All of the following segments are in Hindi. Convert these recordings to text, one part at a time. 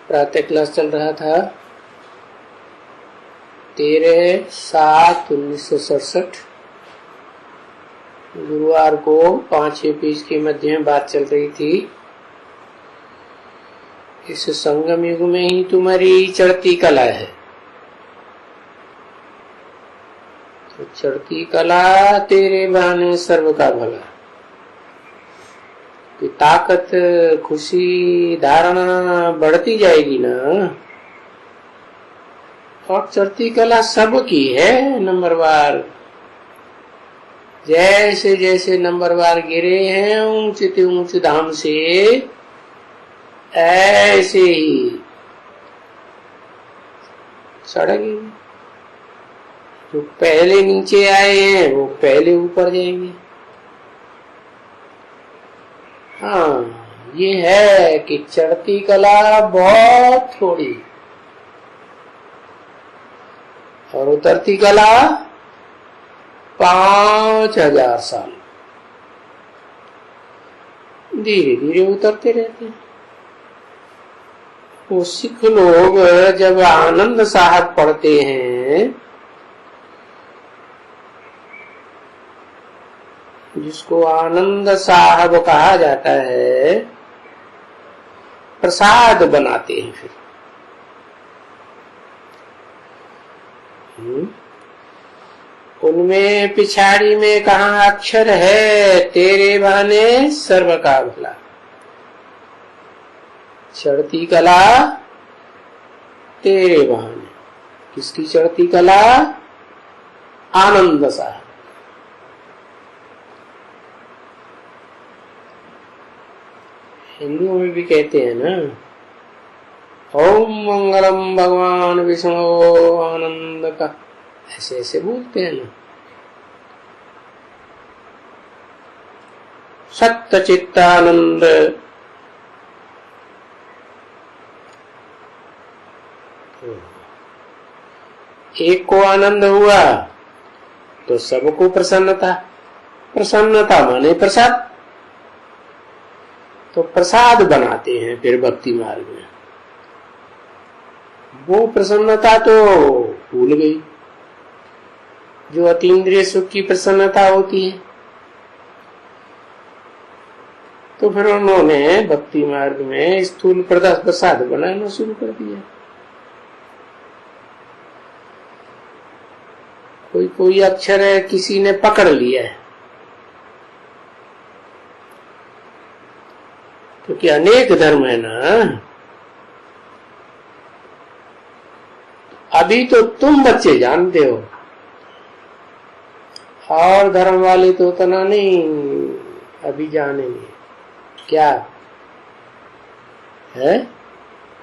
प्रातः क्लास चल रहा था 13/7/1967। गुरुवार को 5वें पेज के मध्य में बात चल रही थी। इस संगम युग में ही तुम्हारी चढ़ती कला है। तो चढ़ती कला तेरे बहाने सर्व का भला। कि ताकत, खुशी, धारणा बढ़ती जाएगी ना। और चढ़ती कला सबकी है नंबरवार। जैसे जैसे नंबरवार गिरे हैं ऊंच से ऊंच धाम से, ऐसे ही चढ़ेंगे। जो पहले नीचे आए हैं वो पहले ऊपर जाएंगे। हाँ, ये है कि चढ़ती कला बहुत थोड़ी और उतरती कला 5000 साल। धीरे धीरे उतरते रहते हैं। वो सिख लोग जब आनंद साहब पढ़ते हैं, जिसको आनंद साहब कहा जाता है, प्रसाद बनाते हैं। फिर उनमें पिछाड़ी में कहा अक्षर है, तेरे बहाने सर्व का भला। चढ़ती कला तेरे बहाने। किसकी चढ़ती कला? आनंद साहब। हिंदुओं में भी कहते हैं ना, ओम मंगलम भगवान विष्णु आनंद का, ऐसे ऐसे बोलते हैं ना। सत्य चित्तानंद। एक को आनंद हुआ तो सबको प्रसन्नता। प्रसन्नता माने प्रसाद। तो प्रसाद बनाते हैं फिर भक्ति मार्ग में। वो प्रसन्नता तो भूल गई जो अतीन्द्रिय सुख की प्रसन्नता होती है। तो फिर उन्होंने भक्ति मार्ग में स्थूल प्रसाद बनाना शुरू कर दिया। कोई कोई अक्षर है किसी ने पकड़ लिया है, क्योंकि अनेक धर्म है ना। अभी तो तुम बच्चे जानते हो, और धर्म वाले तो उतना नहीं अभी जानेंगे। क्या है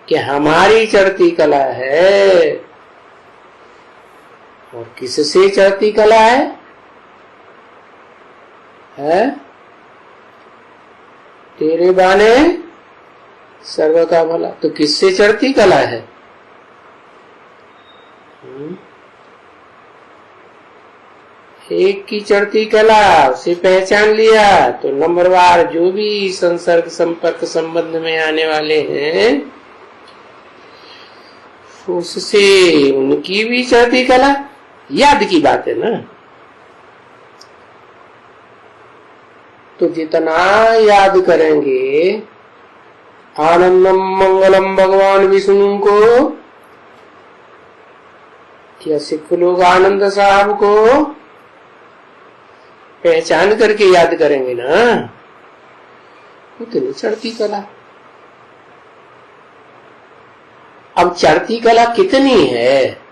कि हमारी चढ़ती कला है। और किससे चढ़ती कला है? तेरे बाने सर्व का भला। तो किससे चढ़ती कला है? एक की चढ़ती कला, उसे पहचान लिया तो नंबरवार जो भी संसर्ग संपर्क संबंध में आने वाले हैं, उससे उनकी भी चढ़ती कला। याद की बात है ना। तो जितना याद करेंगे आनंदम मंगलम भगवान विष्णु को, या सिख लोग आनंद साहब को पहचान करके याद करेंगे ना, उतनी चढ़ती कला। अब चढ़ती कला कितनी है?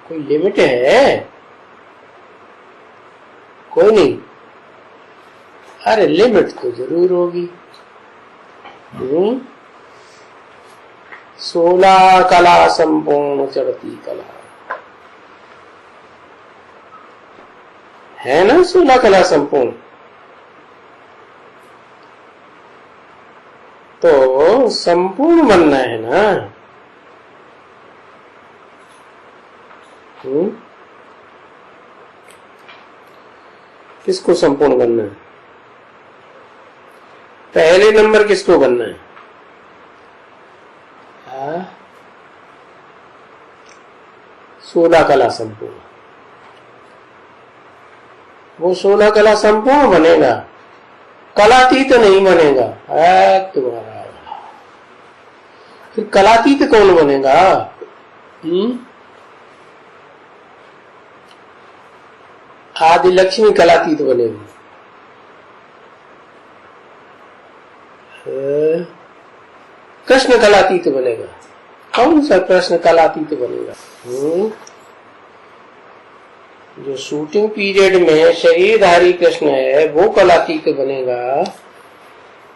कोई लिमिट है? कोई नहीं। अरे लिमिट तो जरूर होगी। 16 कला संपूर्ण चढ़ती कला है ना। 16 कला संपूर्ण। तो संपूर्ण बनना है ना। किसको संपूर्ण बनना है? पहले नंबर किसको बनना है? 16 कला संपूर्ण। वो 16 कला संपूर्ण बनेगा, कलातीत नहीं बनेगा। तुम्हारा फिर कलातीत कौन बनेगा? आदि लक्ष्मी कलातीत बनेगी। कृष्ण कलातीत बनेगा। कौन सा कृष्ण कलातीत बनेगा? जो शूटिंग पीरियड में शरीरधारी कृष्ण है वो कलातीत बनेगा,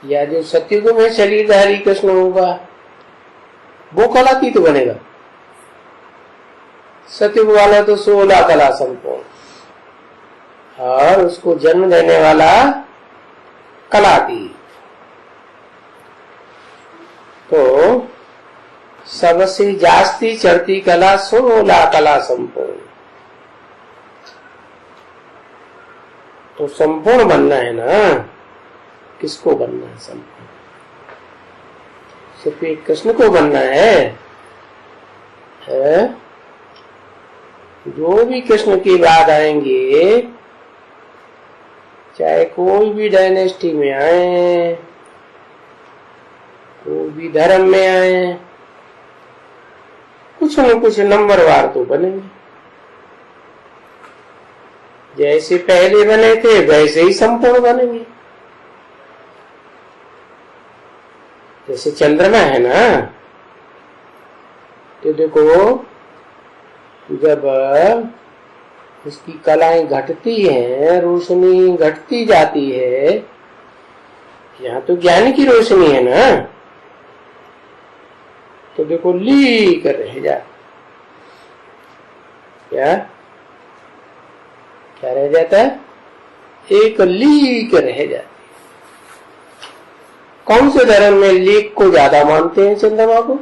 या जो सतयुग में शरीरधारी कृष्ण होगा वो कलातीत बनेगा? सतयुग वाला तो 16 कला संपूर्ण, और उसको जन्म देने वाला कलातीत। तो सबसे जास्ती चढ़ती कला 16 कला संपूर्ण। तो संपूर्ण बनना है ना, किसको बनना है? संपूर्ण सिर्फ एक कृष्ण को बनना है? जो भी कृष्ण की बात आएंगे, चाहे कोई भी डायनेस्टी में आए, कोई भी धर्म में आए, कुछ न कुछ नंबरवार तो बनेंगे। जैसे पहले बने थे वैसे ही संपूर्ण बनेंगे। जैसे चंद्रमा है ना, तो देखो जब उसकी कलाएं घटती हैं, रोशनी घटती जाती है, यहाँ तो ज्ञान की रोशनी है ना, तो देखो ली कर रह जा, क्या क्या रह जाता है? एक लीक रह जाती। कौन से धर्म में लीक को ज्यादा मानते हैं? चंद्रमा को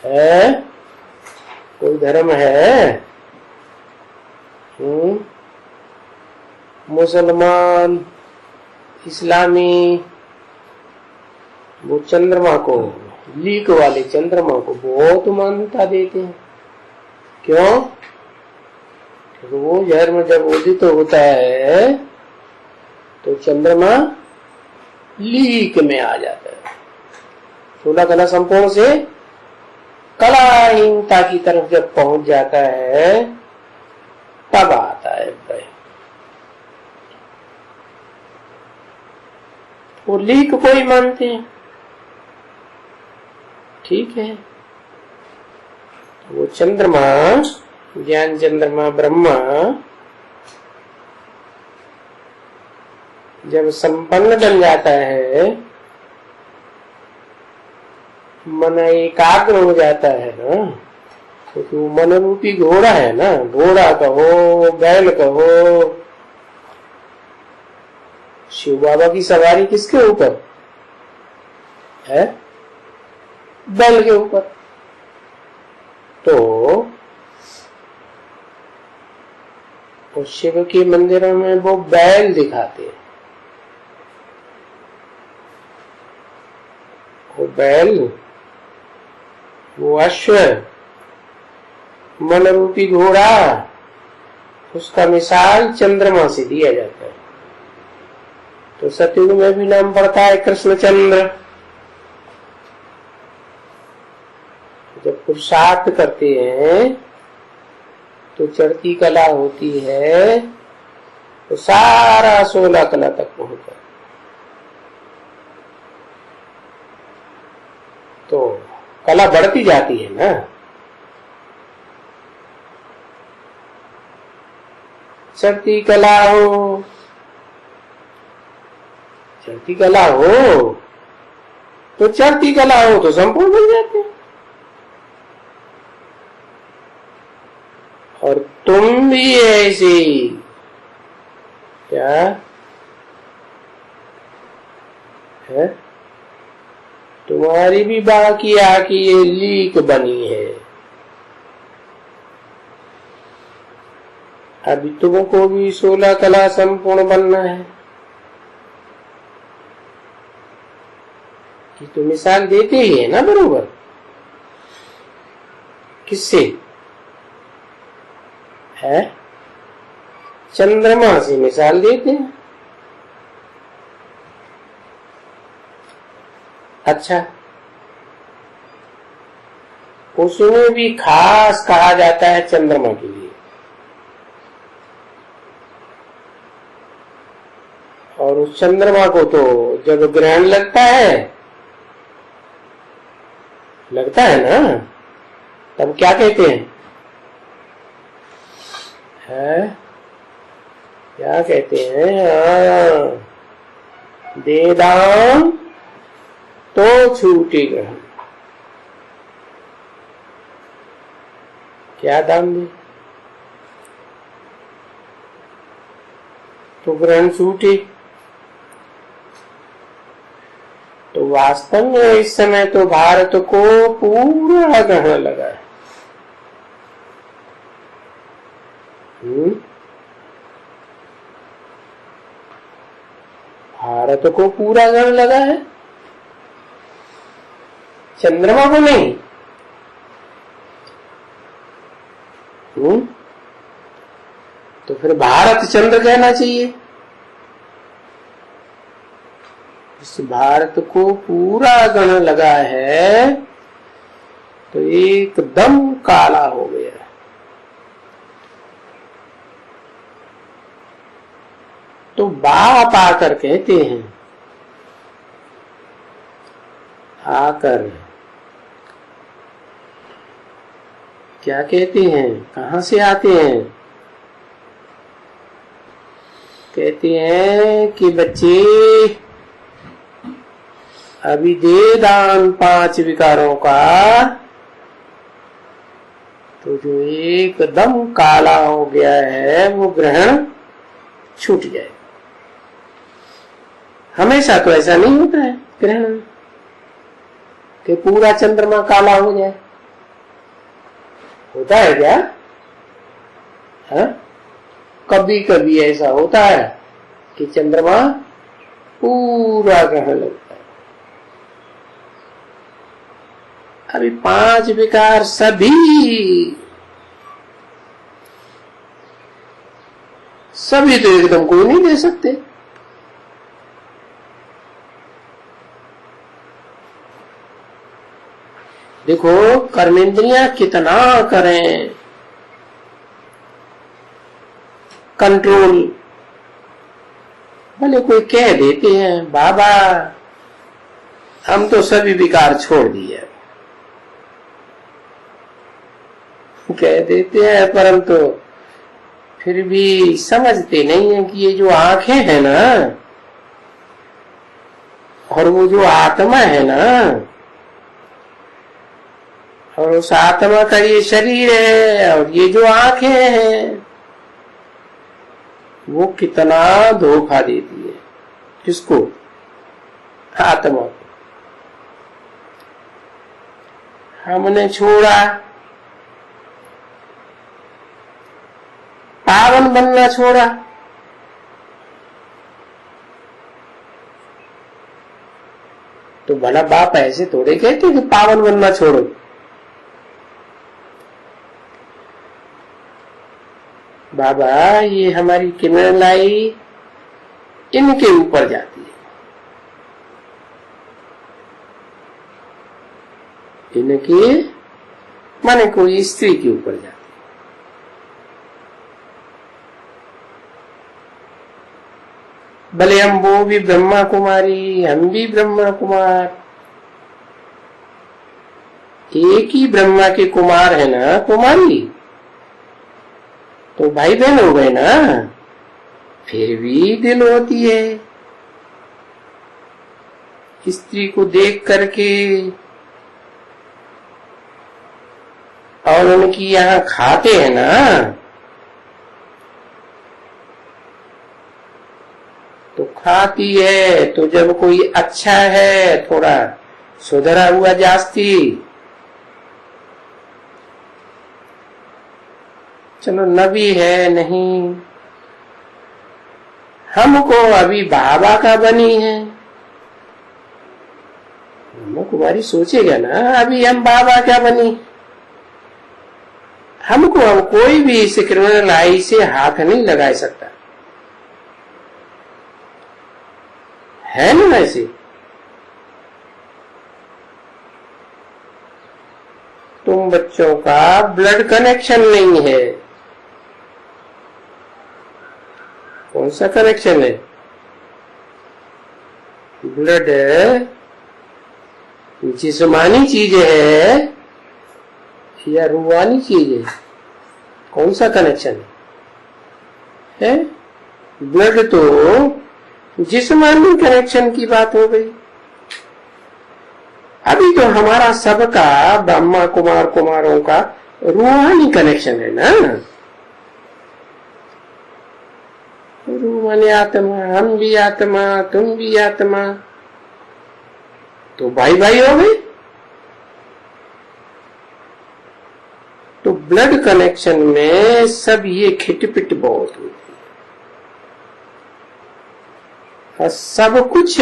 है? कोई धर्म है? मुसलमान, इस्लामी, वो चंद्रमा को, लीक वाले चंद्रमा को बहुत मान्यता देते हैं। क्यों? वो धर्म जब उदित होता है तो चंद्रमा लीक में आ जाता है। 16 कला संपूर्ण से कलाहीनता की तरफ जब पहुंच जाता है तब आता है भय। वो लीक को ही मानते हैं, ठीक है। वो चंद्रमा, ज्ञान चंद्रमा ब्रह्मा जब संपन्न बन जाता है, मन एकाग्र हो जाता है ना, क्योंकि वो मन रूपी घोड़ा है ना, घोड़ा कहो, बैल कहो। शिव बाबा की सवारी किसके ऊपर है? बैल के ऊपर। तो शिव के मंदिरों में वो बैल दिखाते हैं। वो बैल, वो अश्व, मन रूपी घोड़ा, उसका मिसाल चंद्रमा से दिया जाता है। तो सतयुग में भी नाम पड़ता है कृष्णचंद्र। जब पुरुषार्थ करते हैं तो चढ़ती कला होती है, तो सारा 16 कला तक पहुंचा। तो कला बढ़ती जाती है ना। चढ़ती कला हो, चढ़ती कला हो तो चढ़ती कला हो तो संपूर्ण बन जाते हैं। और तुम भी ऐसी, क्या है? तुम्हारी भी बाकी आकी ये लीक बनी है। अभी तुमको भी 16 कला संपूर्ण बनना है। कि तो मिसाल देते ही है ना बरोबर। किससे है? चंद्रमा से मिसाल देते हैं। अच्छा, उसमें भी खास कहा जाता है चंद्रमा के लिए, और उस चंद्रमा को तो जब ग्रहण लगता है ना, तब क्या कहते हैं? क्या कहते हैं? दे दान तो छूटे ग्रहण। क्या दान दे तो ग्रहण छूटे। तो वास्तव में इस समय तो भारत को पूरा ग्रहण लगा है। भारत को पूरा ग्रहण लगा है, चंद्रमा को नहीं। तो फिर भारत चंद्र कहना चाहिए। इस भारत को पूरा ग्रहण लगा है तो एकदम काला हो गया। तो बाप आकर कहते हैं, आकर क्या कहते हैं? कहां से आते हैं? कहते हैं कि बच्चे अभी दे दान 5 विकारों का, तो जो एकदम काला हो गया है वो ग्रहण छूट जाए। हमेशा तो ऐसा नहीं होता है ग्रहण कि पूरा चंद्रमा काला हो जाए। होता है क्या? हाँ? कभी कभी ऐसा होता है कि चंद्रमा पूरा ग्रहण लगता है। अभी 5 विकार सभी तो एकदम कोई नहीं दे सकते। देखो कर्मेंद्रियां कितना करें कंट्रोल, भले कोई कह देते हैं बाबा हम तो सभी विकार छोड़ दिए, कह देते हैं, परंतु फिर भी समझते नहीं है कि ये जो आंखें हैं ना और वो जो आत्मा है ना, और उस आत्मा का ये शरीर है और ये जो आंखें हैं वो कितना धोखा देती है। किसको? आत्मा को। हमने छोड़ा, पावन बनना छोड़ा, तो भला बाप ऐसे थोड़े कहते कि पावन बनना छोड़ो। बाबा ये हमारी किरण लाई इनके ऊपर जाती है, इनके माने कोई स्त्री के ऊपर जाती है। भले हम वो भी ब्रह्मा कुमारी, हम भी ब्रह्मा कुमार, एक ही ब्रह्मा के कुमार है ना कुमारी, तो भाई बहन हो गए ना, फिर भी दिल होती है स्त्री को देख करके। और उनकी यहाँ खाते हैं ना, तो खाती है तो जब कोई अच्छा है थोड़ा सुधरा हुआ जास्ती, चलो नबी है नहीं, हमको अभी बाबा का बनी है, ब्रह्मा कुमारी सोचेगा ना अभी हम बाबा क्या बनी, हमको अब कोई भी इस क्रिमिनल आई से हाथ नहीं लगा सकता, है ना ऐसे। तुम बच्चों का ब्लड कनेक्शन नहीं है। कौन सा कनेक्शन है? ब्लड जिस्मानी चीज है या रूहानी चीज है? कौन सा कनेक्शन है? ब्लड तो जिस्मानी कनेक्शन की बात हो गई। अभी तो हमारा सबका ब्रह्मा कुमार कुमारों का रूहानी कनेक्शन है ना। रूह माने आत्मा, हम भी आत्मा, तुम भी आत्मा, तो भाई भाई हो गए। तो ब्लड कनेक्शन में सब ये खिटपिट बहुत होती है, सब कुछ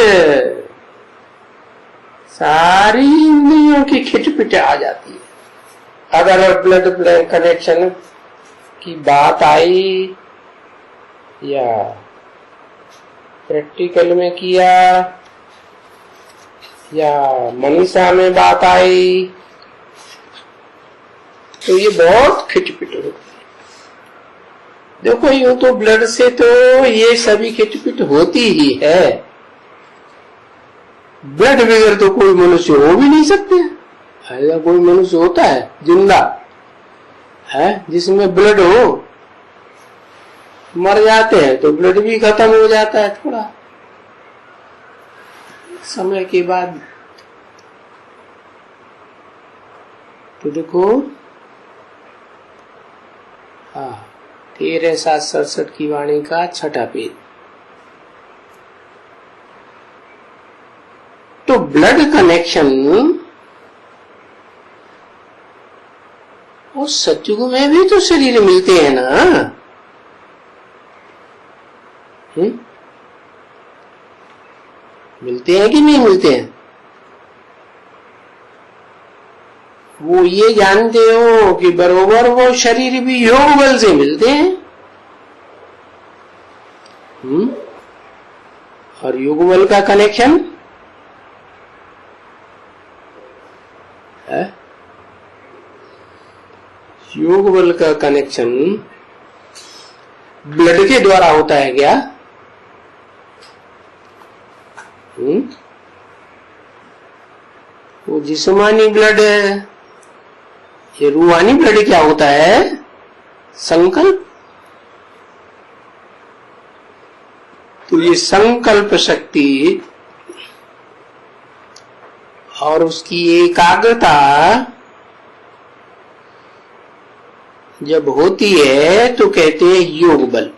सारी इंद्रियों की खिटपिट आ जाती है। अगर ब्लड कनेक्शन की बात आई या प्रैक्टिकल में किया या मनीषा में बात आई तो ये बहुत खिटपिट होती है। देखो यूं तो ब्लड से तो ये सभी खिटपिट होती ही है। ब्लड बगैर तो कोई मनुष्य हो भी नहीं सकते। ऐसा कोई मनुष्य होता है जिंदा है जिसमें ब्लड हो? मर जाते हैं तो ब्लड भी खत्म हो जाता है थोड़ा समय के बाद। तो देखो 13:7-67 की वाणी का 6ठा पेज। तो ब्लड कनेक्शन और सतयुग में भी तो शरीर मिलते हैं ना। मिलते हैं कि नहीं मिलते हैं? वो ये जानते हो कि बरोबर वो शरीर भी योग बल से मिलते हैं। और योग बल का कनेक्शन है? योग बल का कनेक्शन ब्लड के द्वारा होता है क्या? वो जिस्मानी ब्लड है। ये रूहानी ब्लड क्या होता है? संकल्प। तो ये संकल्प शक्ति और उसकी एकाग्रता जब होती है तो कहते हैं योग बल।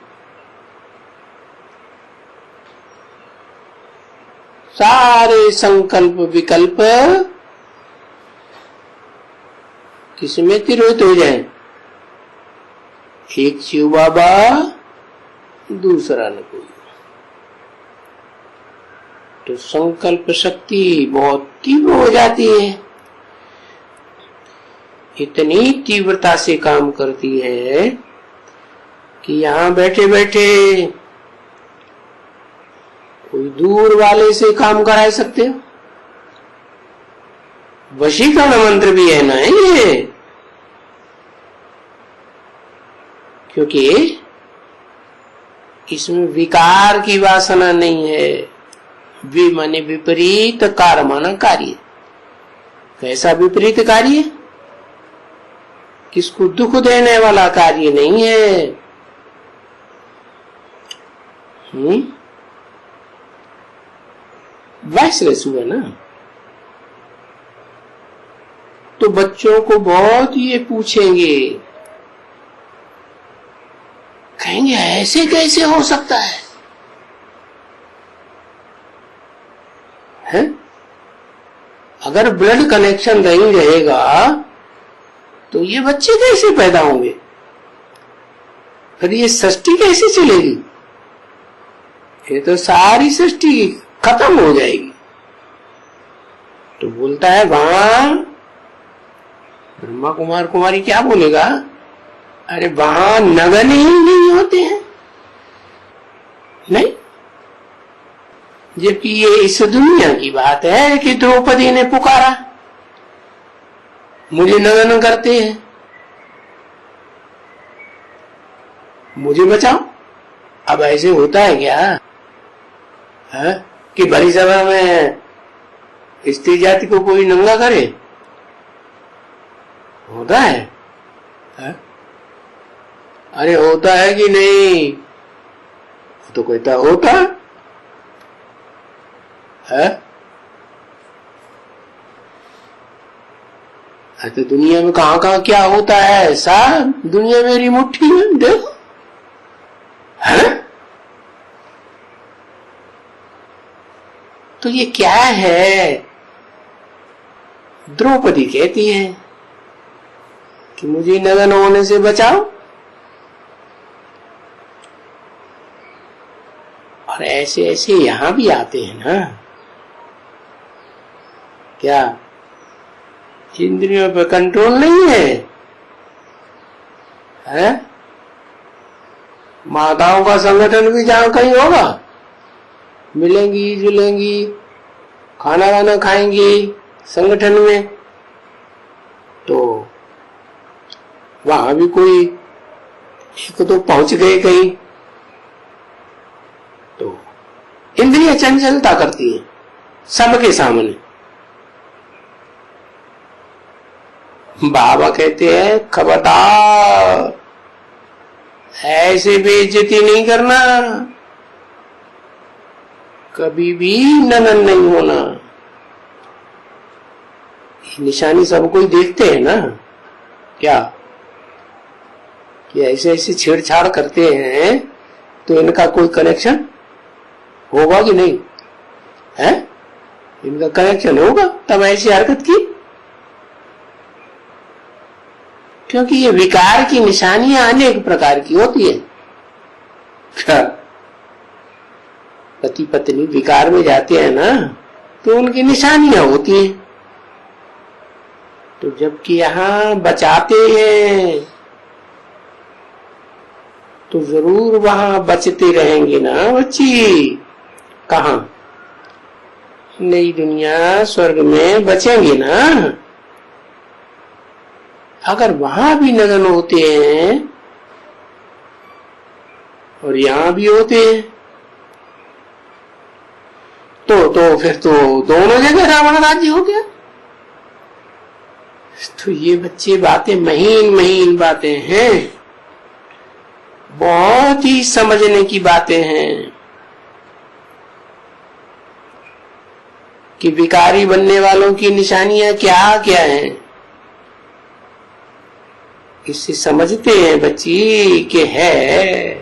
सारे संकल्प विकल्प किसमें तिरोहित हो जाए? एक शिव बाबा, दूसरा न कोई। तो संकल्प शक्ति बहुत तीव्र हो जाती है। इतनी तीव्रता से काम करती है कि यहां बैठे बैठे कोई दूर वाले से काम करा सकते हो। वशीकरण मंत्र भी है ना ये, क्योंकि इसमें विकार की वासना नहीं है। वि माने विपरीत, कार माना कार्य। कैसा विपरीत कार्य? किसको दुख देने वाला कार्य नहीं है। वैसलेस हुआ ना। तो बच्चों को बहुत ये पूछेंगे, कहेंगे ऐसे कैसे हो सकता है? हैं? अगर ब्लड कनेक्शन नहीं रहेगा तो ये बच्चे कैसे पैदा होंगे? फिर ये सृष्टि कैसे चलेगी? ये तो सारी सृष्टि खत्म हो जाएगी। तो बोलता है वहां ब्रह्मा कुमार कुमारी क्या बोलेगा? अरे वहां नगन ही नहीं होते हैं, नहीं। जबकि ये इस दुनिया की बात है कि द्रौपदी ने पुकारा, मुझे नगन करते हैं, मुझे बचाओ। अब ऐसे होता है क्या है कि भरी सभा में स्त्री जाति को कोई नंगा करे? होता है? अरे होता है कि नहीं? तो कहता होता है। तो दुनिया में कहां कहां क्या होता है साहब, दुनिया मेरी मुट्ठी में, देखो है। तो ये क्या है? द्रौपदी कहती है कि मुझे नगन होने से बचाओ। और ऐसे ऐसे यहां भी आते हैं ना, क्या इंद्रियों पे कंट्रोल नहीं है? माताओं का संगठन भी जहां कहीं होगा, मिलेंगी जुलेंगी, खाना वाना खाएंगी संगठन में, तो वहां भी कोई एक तो पहुंच गए कहीं, तो इंद्रियां चंचलता करती है सबके सामने। बाबा कहते हैं खबरदार, ऐसे बेइज्जती नहीं करना, कभी भी नगन नहीं होना। निशानी सब कोई देखते हैं ना, क्या कि ऐसे ऐसे छेड़छाड़ करते हैं, तो इनका कोई कनेक्शन होगा कि नहीं है? इनका कनेक्शन होगा तब ऐसी हरकत की, क्योंकि ये विकार की निशानियां अनेक प्रकार की होती है। पति पत्नी विकार में जाते हैं ना, तो उनकी निशानियां होती हैं। तो जबकि यहां बचाते हैं तो जरूर वहां बचते रहेंगे ना बच्ची। कहां? नई दुनिया स्वर्ग में बचेंगे ना। अगर वहां भी नगन होते हैं और यहां भी होते हैं, तो फिर तो दोनों जगह रावण राज्य हो गया। तो ये बच्चे बातें महीन महीन बातें हैं, बहुत ही समझने की बातें हैं कि विकारी बनने वालों की निशानियां क्या क्या हैं। इससे समझते हैं बच्ची कि है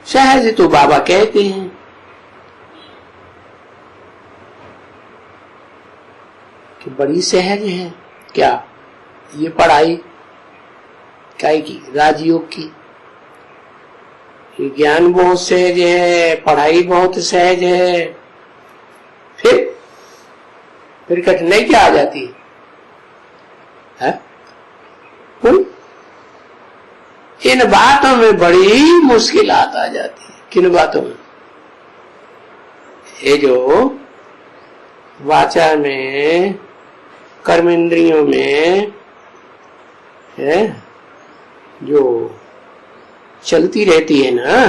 सहज, तो बाबा कहते हैं कि बड़ी सहज है। क्या? ये पढ़ाई काय की? राजयोग की। ये ज्ञान बहुत सहज है, पढ़ाई बहुत सहज है, फिर कठिनाई क्या आ जाती है? इन बातों में बड़ी मुश्किलात आ जाती है। किन बातों में? ये जो वाचा में, कर्म इंद्रियों में है, जो चलती रहती है ना,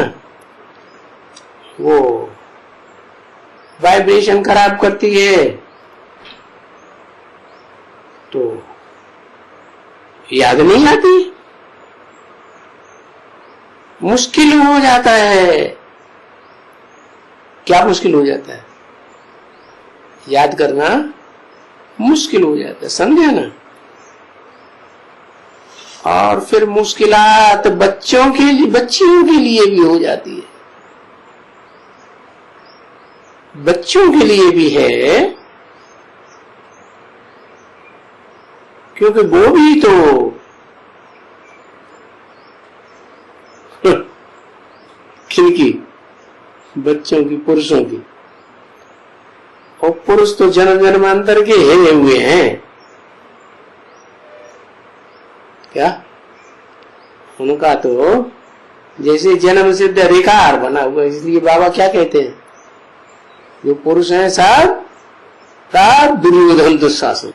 वो वाइब्रेशन खराब करती है, तो याद नहीं आती, मुश्किल हो जाता है। क्या मुश्किल हो जाता है? याद करना मुश्किल हो जाता है, समझे ना। और फिर मुश्किलात बच्चों के लिए, बच्चियों के लिए भी हो जाती है। बच्चों के लिए भी है, क्योंकि वो भी तो किनकी? बच्चों की, पुरुषों की। और पुरुष तो जन्म जन्मांतर के हिरे हुए हैं। क्या? उनका तो जैसे जन्म सिद्ध अधिकार बना हुआ। इसलिए बाबा क्या कहते हैं, जो पुरुष हैं सब दुर्योधन दुशासन।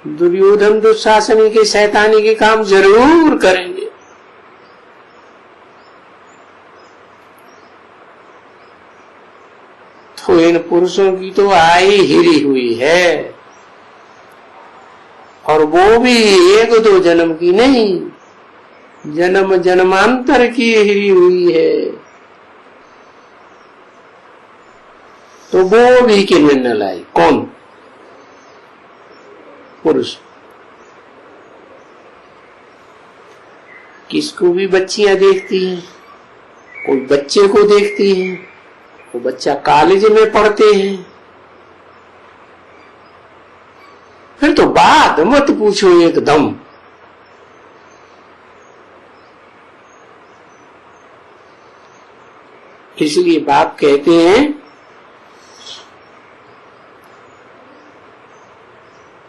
दुर्योधन दुशासन के शैतानी के काम जरूर करेंगे। तो इन पुरुषों की तो आई हिरी हुई है, और वो भी एक दो जन्म की नहीं, जन्म जन्मांतर की हिरी हुई है। तो वो भी किरण न लाई। कौन? पुरुष। किसको भी बच्चियां देखती हैं, कोई बच्चे को देखती है, वो बच्चा कॉलेज में पढ़ते हैं, फिर तो बात मत पूछो एकदम। इसलिए बाप कहते हैं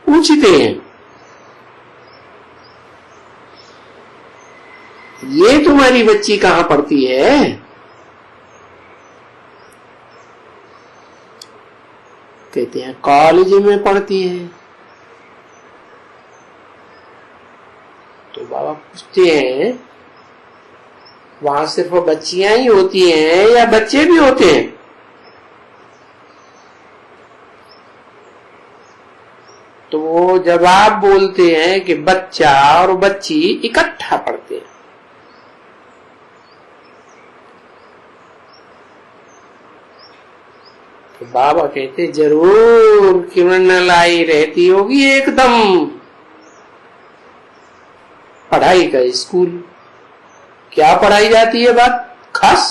पूछते हैं, ये तुम्हारी बच्ची कहाँ पढ़ती है? कहते हैं कॉलेज में पढ़ती है। तो बाबा पूछते हैं वहां सिर्फ बच्चियां ही होती हैं या बच्चे भी होते हैं? तो वो जवाब बोलते हैं कि बच्चा और बच्ची इकट्ठा पढ़ते हैं। तो बाबा कहते जरूर किरण लाई रहती होगी एकदम। पढ़ाई का स्कूल, क्या पढ़ाई जाती है बात खास?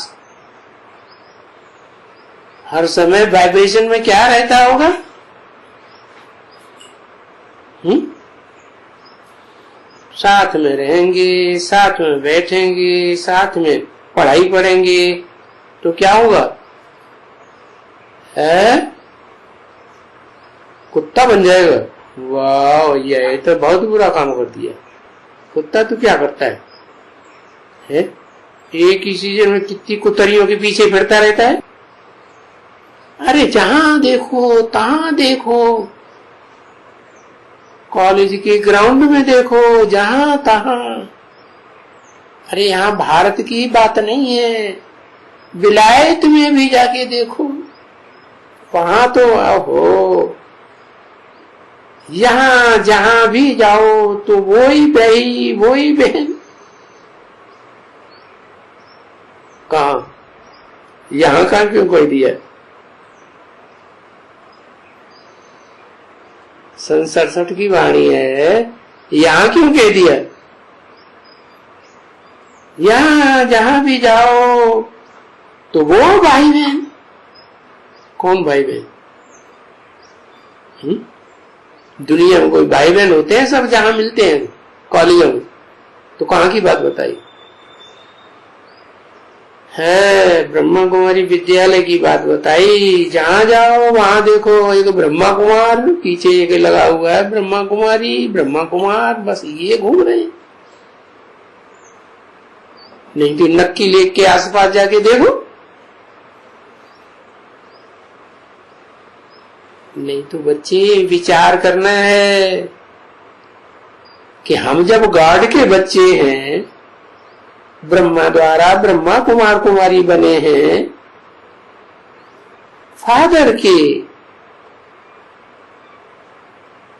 हर समय वाइब्रेशन में क्या रहता होगा? साथ में रहेंगे, साथ में बैठेंगे, साथ में पढ़ाई पढ़ेंगे, तो क्या होगा? है कुत्ता बन जाएगा। वाह, ये तो बहुत बुरा काम कर दिया। कुत्ता तो क्या करता है? एक ही सीजन में कितनी कुतरियों के पीछे फिरता रहता है। अरे जहां देखो तहां देखो, कॉलेज के ग्राउंड में देखो, जहां तहां। अरे यहाँ भारत की बात नहीं है, विलायत में भी जाके देखो, वहां तो हो। यहाँ जहां भी जाओ तो वो ही भाई वो ही बहन। कहा यहाँ का क्यों कोई दिया? सन 67 की वाणी है, यहाँ क्यों कह दिया? यहाँ जहां भी जाओ तो वो भाई बहन। कौन भाई बहन? दुनिया में कोई भाई बहन होते हैं? सब जहां मिलते हैं कॉलेजों में, तो कहाँ की बात बताई है? ब्रह्मा कुमारी विद्यालय की बात बताई। जहां जाओ वहां देखो एक ब्रह्मा कुमार, पीछे एक लगा हुआ है ब्रह्मा कुमारी, ब्रह्मा कुमार, बस ये घूम रहे हैं। नहीं तो नक्की लेक के आसपास जाके देखो। नहीं तो बच्चे विचार करना है कि हम जब गॉड के बच्चे हैं, ब्रह्मा द्वारा ब्रह्मा कुमार कुमारी बने हैं, फादर के,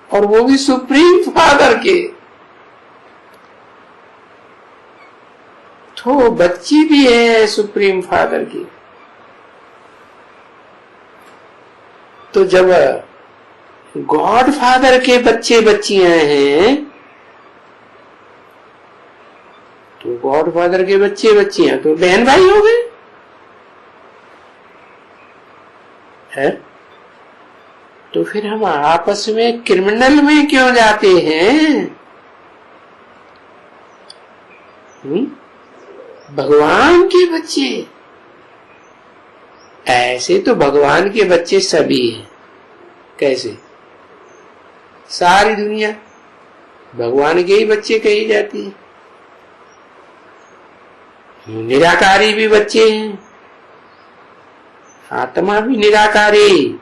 और वो भी सुप्रीम फादर के, तो बच्ची भी है सुप्रीम फादर की। तो जब गॉड फादर के बच्चे बच्चियां हैं, तो गॉड फादर के बच्चे बच्चियां तो बहन भाई हो गए है। तो फिर हम आपस में क्रिमिनल में क्यों जाते हैं? भगवान के बच्चे, ऐसे तो भगवान के बच्चे सभी हैं। कैसे? सारी दुनिया भगवान के ही बच्चे कही जाती है। निराकारी भी बच्चे हैं, आत्मा भी निराकारी,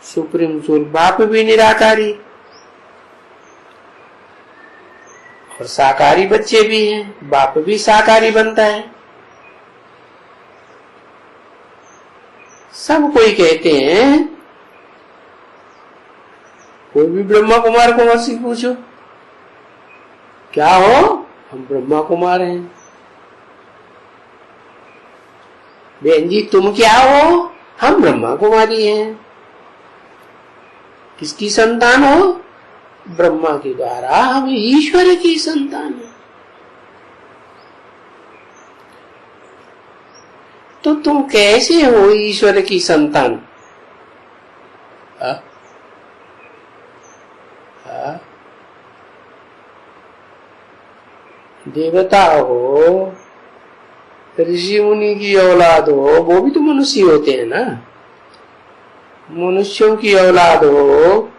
सुप्रीम सोल बाप भी निराकारी, और साकारी बच्चे भी हैं, बाप भी साकारी बनता है। सब कोई कहते हैं, कोई भी ब्रह्मा कुमार को मत पूछो क्या हो, हम ब्रह्मा कुमार हैं। बहन जी तुम क्या हो, हम ब्रह्मा कुमारी हैं। किसकी संतान हो, ब्रह्मा के द्वारा हम ईश्वर की संतान है। तो तुम कैसे हो ईश्वर की संतान? देवता हो, ऋषि मुनि की औलाद हो, वो भी तो मनुष्य होते हैं ना। मनुष्यों की औलाद हो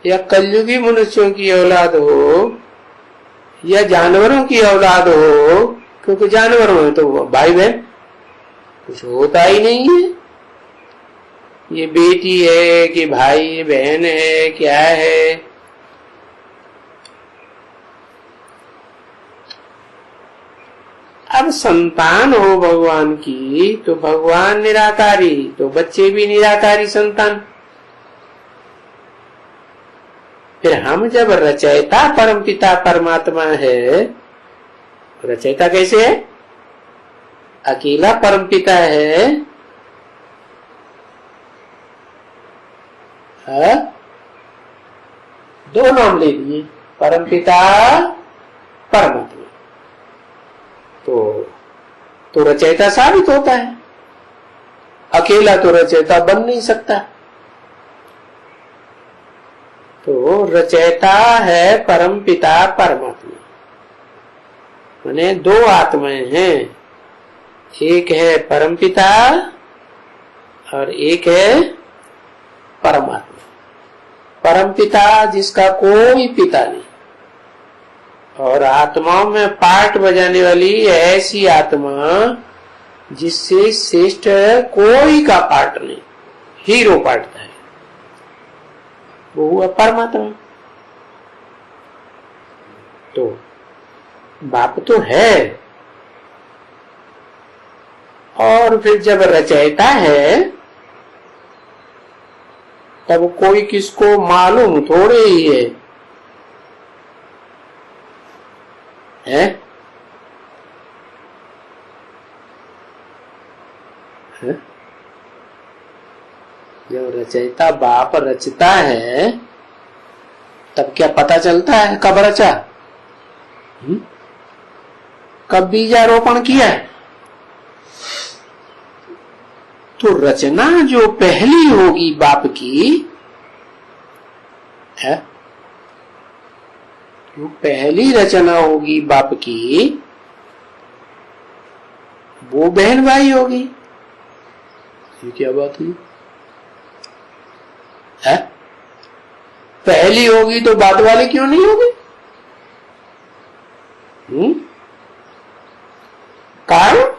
या कलयुगी मनुष्यों की औलाद हो या जानवरों की औलाद हो, क्योंकि जानवरों में तो भाई बहन कुछ होता ही नहीं है। ये बेटी है कि भाई बहन है, क्या है? अब संतान हो भगवान की, तो भगवान निराकारी, तो बच्चे भी निराकारी संतान। फिर हम जब रचयिता परमपिता परमात्मा है, रचयिता कैसे है? अकेला परमपिता है, दो नाम ले लिए, परमपिता परमात्मा। तो रचयिता साबित होता है, अकेला तो रचयिता बन नहीं सकता। तो रचयिता है परमपिता परमात्मा, माने दो आत्माएं हैं, एक है परमपिता और एक है परमात्मा। परमपिता जिसका कोई पिता नहीं, और आत्माओं में पार्ट बजाने वाली ऐसी आत्मा जिससे श्रेष्ठ कोई का पार्ट नहीं, हीरो पार्ट है, वो हुआ परमात्मा। तो बाप तो है, और फिर जब रचयिता है तब कोई किसको मालूम थोड़े ही है, है? जब रचयिता बाप रचता है तब क्या पता चलता है कब रचा, कब बीजारोपण किया? तो रचना जो पहली होगी बाप की है, जो पहली रचना होगी बाप की, वो बहन भाई होगी। ये क्या बात हुई है? पहली होगी तो बाद वाली क्यों नहीं होगी? कारण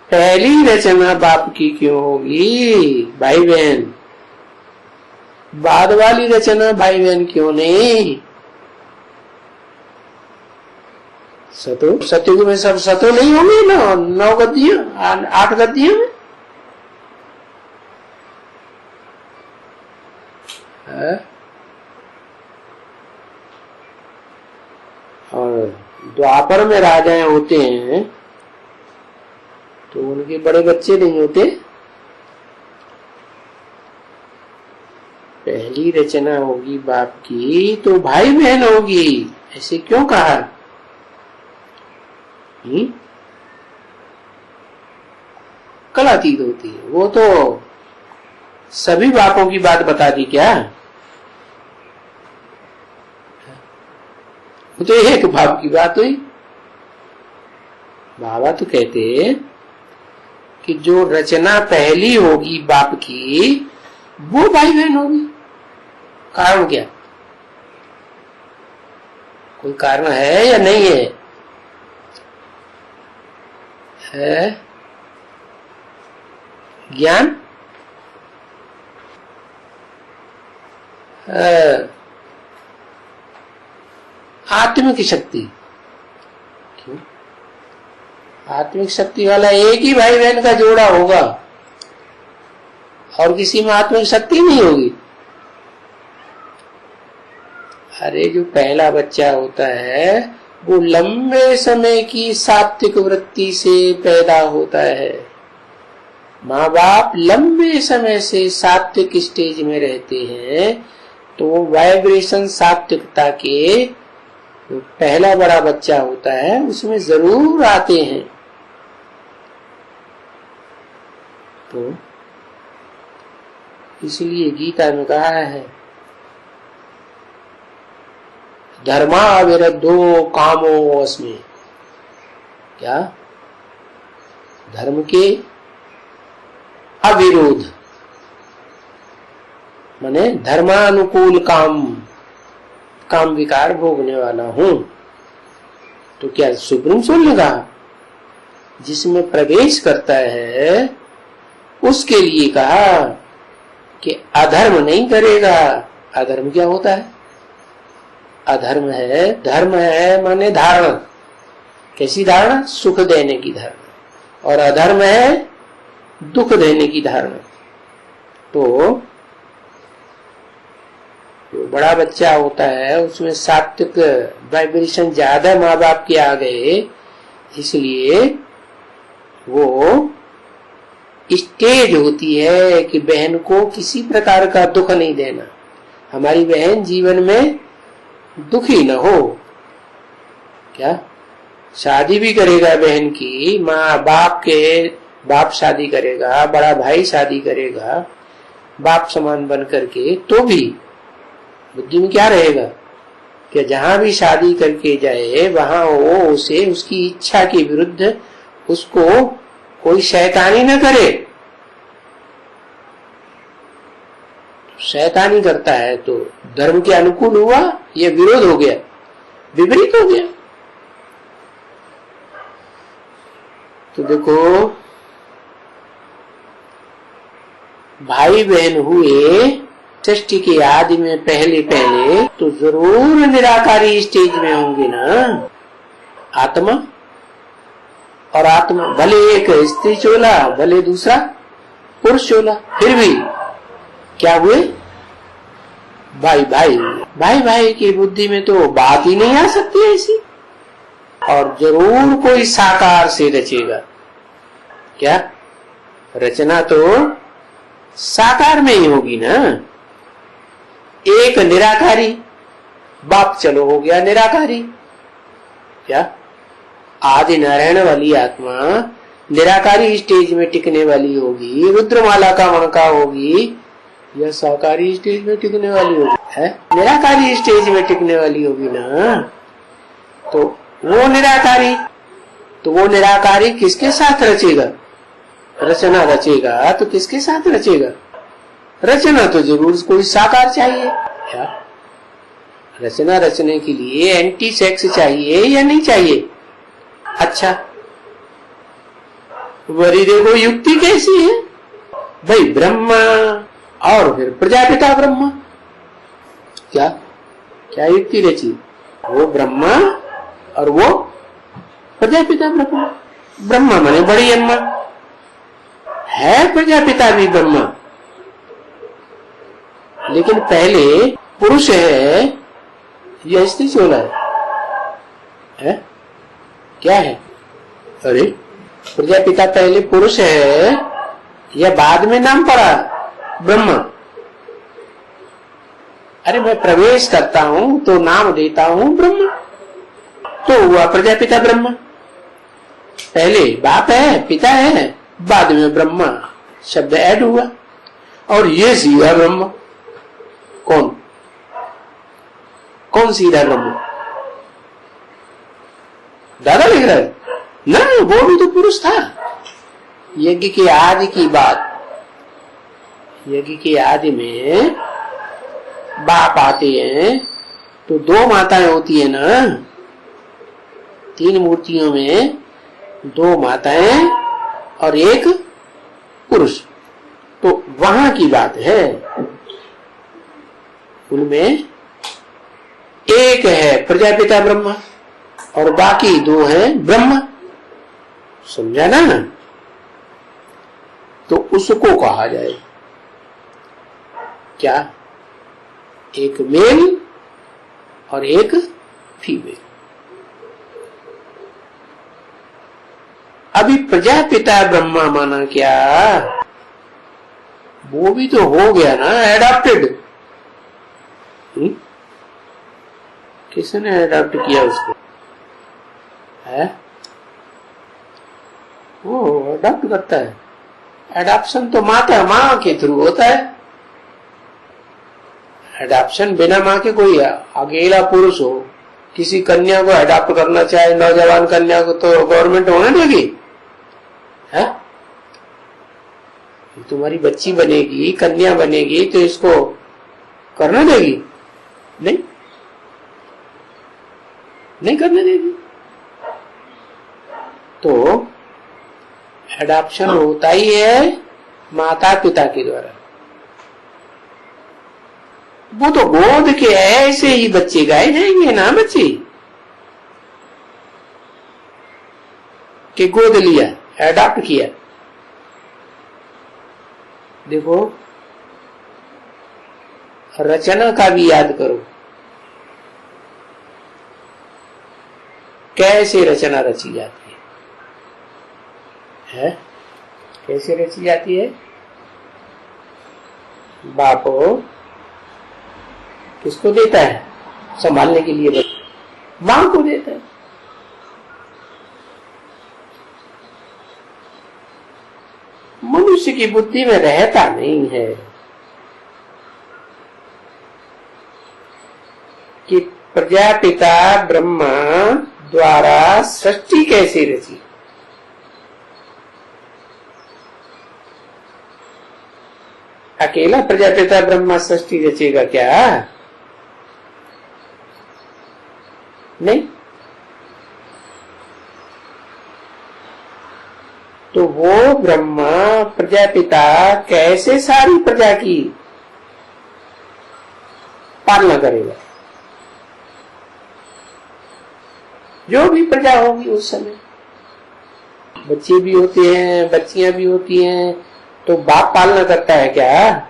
पहली रचना बाप की क्यों होगी भाई बहन, बाद वाली रचना भाई बहन क्यों नहीं? सतयुग में सब सतो नहीं होंगे ना, 9 गद्दियां 8 गद्दियां में और द्वापर में राजाएं होते हैं तो उनके बड़े बच्चे नहीं होते। पहली रचना होगी बाप की तो भाई बहन होगी, ऐसे क्यों कहा? कलातीत होती है, वो तो सभी बापों की बात बता दी क्या? वो तो एक बाप की बात हुई। बाबा तो कहते कि जो रचना पहली होगी बाप की वो भाई बहन होगी। कारण क्या? कोई कारण है या नहीं है? है ज्ञान, आत्मिक शक्ति। क्यों? आत्मिक शक्ति वाला एक ही भाई बहन का जोड़ा होगा और किसी में आत्मिक शक्ति नहीं होगी। अरे जो पहला बच्चा होता है वो लंबे समय की सात्विक वृत्ति से पैदा होता है। माँ बाप लंबे समय से सात्विक स्टेज में रहते हैं तो वाइब्रेशन सात्विकता के पहला बड़ा बच्चा होता है उसमें जरूर आते हैं। तो इसलिए गीता में कहा है धर्मा विरुद्धो कामो अस्मि। क्या? धर्म के अविरोध माने धर्मानुकूल काम विकार भोगने वाला हूं। तो क्या सुप्रीम सोल ने कहा जिसमें प्रवेश करता है उसके लिए कहा कि अधर्म नहीं करेगा। अधर्म क्या होता है? अधर्म है, धर्म है माने धारणा। कैसी धारणा? सुख देने की धारणा। और अधर्म है दुख देने की धारणा। तो जो बड़ा बच्चा होता है उसमें सात्विक वाइब्रेशन ज्यादा माँ बाप के आ गए, इसलिए वो स्टेज होती है कि बहन को किसी प्रकार का दुख नहीं देना। हमारी बहन जीवन में दुखी न हो। क्या? शादी भी करेगा बहन की, माँ बाप के बाप शादी करेगा, बड़ा भाई शादी करेगा बाप समान बन करके, तो भी बुद्धि में क्या रहेगा कि जहां भी शादी करके जाए वहां वो उसे उसकी इच्छा के विरुद्ध उसको कोई शैतानी न करे। शैतानी करता है तो धर्म के अनुकूल हुआ, ये विरोध हो गया, विपरीत हो गया। तो देखो भाई बहन हुए सृष्टि के आदि में पहले तो जरूर निराकारी स्टेज में होंगे ना। आत्मा और आत्मा, भले एक स्त्री चोला भले दूसरा पुरुष चोला, फिर भी क्या हुए? भाई की बुद्धि में तो बात ही नहीं आ सकती ऐसी। और जरूर कोई साकार से रचेगा। क्या? रचना तो साकार में ही होगी ना। एक निराकारी बाप चलो हो गया निराकारी। क्या? आदि नारायण वाली आत्मा निराकारी स्टेज में टिकने वाली होगी, रुद्रमाला का मणका होगी, या साकारी स्टेज में टिकने वाली होगी? है निराकारी स्टेज में टिकने वाली होगी ना। तो वो निराकारी किसके साथ रचेगा? रचना रचेगा तो किसके साथ रचेगा? रचना तो जरूर कोई साकार चाहिए। क्या? रचना रचने के लिए एंटी सेक्स चाहिए या नहीं चाहिए? अच्छा वरी देखो युक्ति कैसी है भाई, ब्रह्मा और फिर प्रजापिता ब्रह्मा। क्या युक्ति रची? वो ब्रह्मा और वो प्रजापिता ब्रह्मा। ब्रह्मा माने बड़ी अम्मा है, प्रजापिता भी ब्रह्मा, लेकिन पहले पुरुष है या स्त्री चोला है? क्या है? अरे प्रजापिता पहले पुरुष है या बाद में नाम पड़ा ब्रह्मा? अरे मैं प्रवेश करता हूं तो नाम देता हूं ब्रह्मा, तो हुआ प्रजापिता ब्रह्मा। पहले बाप है, पिता है, बाद में ब्रह्मा शब्द ऐड हुआ और ये सीधा ब्रह्मा। कौन सीधा ब्रह्मा? दादा लिख रहा है ना, वो भी तो पुरुष था। यज्ञ के आदि की बात, यज्ञ के आदि में बाप आते हैं तो दो माताएं होती है ना, तीन मूर्तियों में दो माताएं और एक पुरुष, तो वहां की बात है। उनमें एक है प्रजापिता ब्रह्मा और बाकी दो हैं ब्रह्मा, समझा ना? तो उसको कहा जाए क्या? एक मेल और एक फीमेल। अभी प्रजापिता ब्रह्मा माना क्या? वो भी तो हो गया ना एडॉप्टेड। किसने एडॉप्ट किया उसको? है वो अडॉप्ट करता है। एडॉप्शन तो माँ के थ्रू होता है। एडॉप्शन बिना माँ के कोई अकेला पुरुष हो किसी कन्या को एडॉप्ट करना चाहे, नौजवान कन्या को, तो गवर्नमेंट होने देगी? है तुम्हारी बच्ची बनेगी, कन्या बनेगी, तो इसको करने देगी? नहीं करने देगी। तो एडॉप्शन होता ही है माता पिता के द्वारा। वो तो गोद के ऐसे ही बच्चे गाए जाएंगे ना, बच्चे के गोद लिया, एडॉप्ट किया। देखो रचना का भी याद करो, कैसे रचना रची जाती है? कैसे रची जाती है? बाप किसको देता है संभालने के लिए? मां को देता है। मनुष्य की बुद्धि में रहता नहीं है कि प्रजापिता ब्रह्मा द्वारा सृष्टि कैसे रची। अकेला प्रजापिता ब्रह्मा सृष्टि रचेगा क्या? नहीं। तो वो ब्रह्मा प्रजापिता कैसे सारी प्रजा की पालना करेगा? जो भी प्रजा होगी उस समय, बच्चे भी होते हैं, बच्चियां भी होती हैं, तो बाप पालना करता है क्या?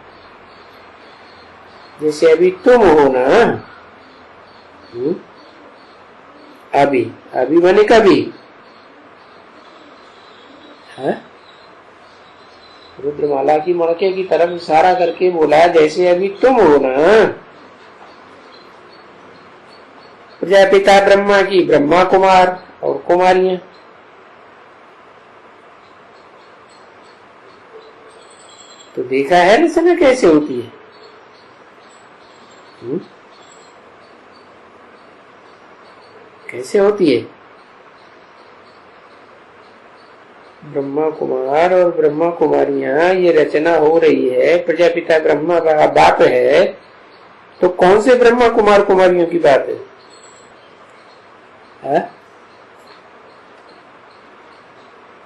जैसे अभी तुम हो ना, अभी बने कभी है? रुद्रमाला की मणके की तरफ इशारा करके बोला जैसे अभी तुम हो ना, प्रजापिता ब्रह्मा की ब्रह्मा कुमार और कुमारियां। तो देखा है रचना कैसे होती है? कैसे होती है? ब्रह्मा कुमार और ब्रह्मा कुमारियां, ये रचना हो रही है। प्रजापिता ब्रह्मा का बाप है, तो कौन से ब्रह्मा कुमार कुमारियों की बात है?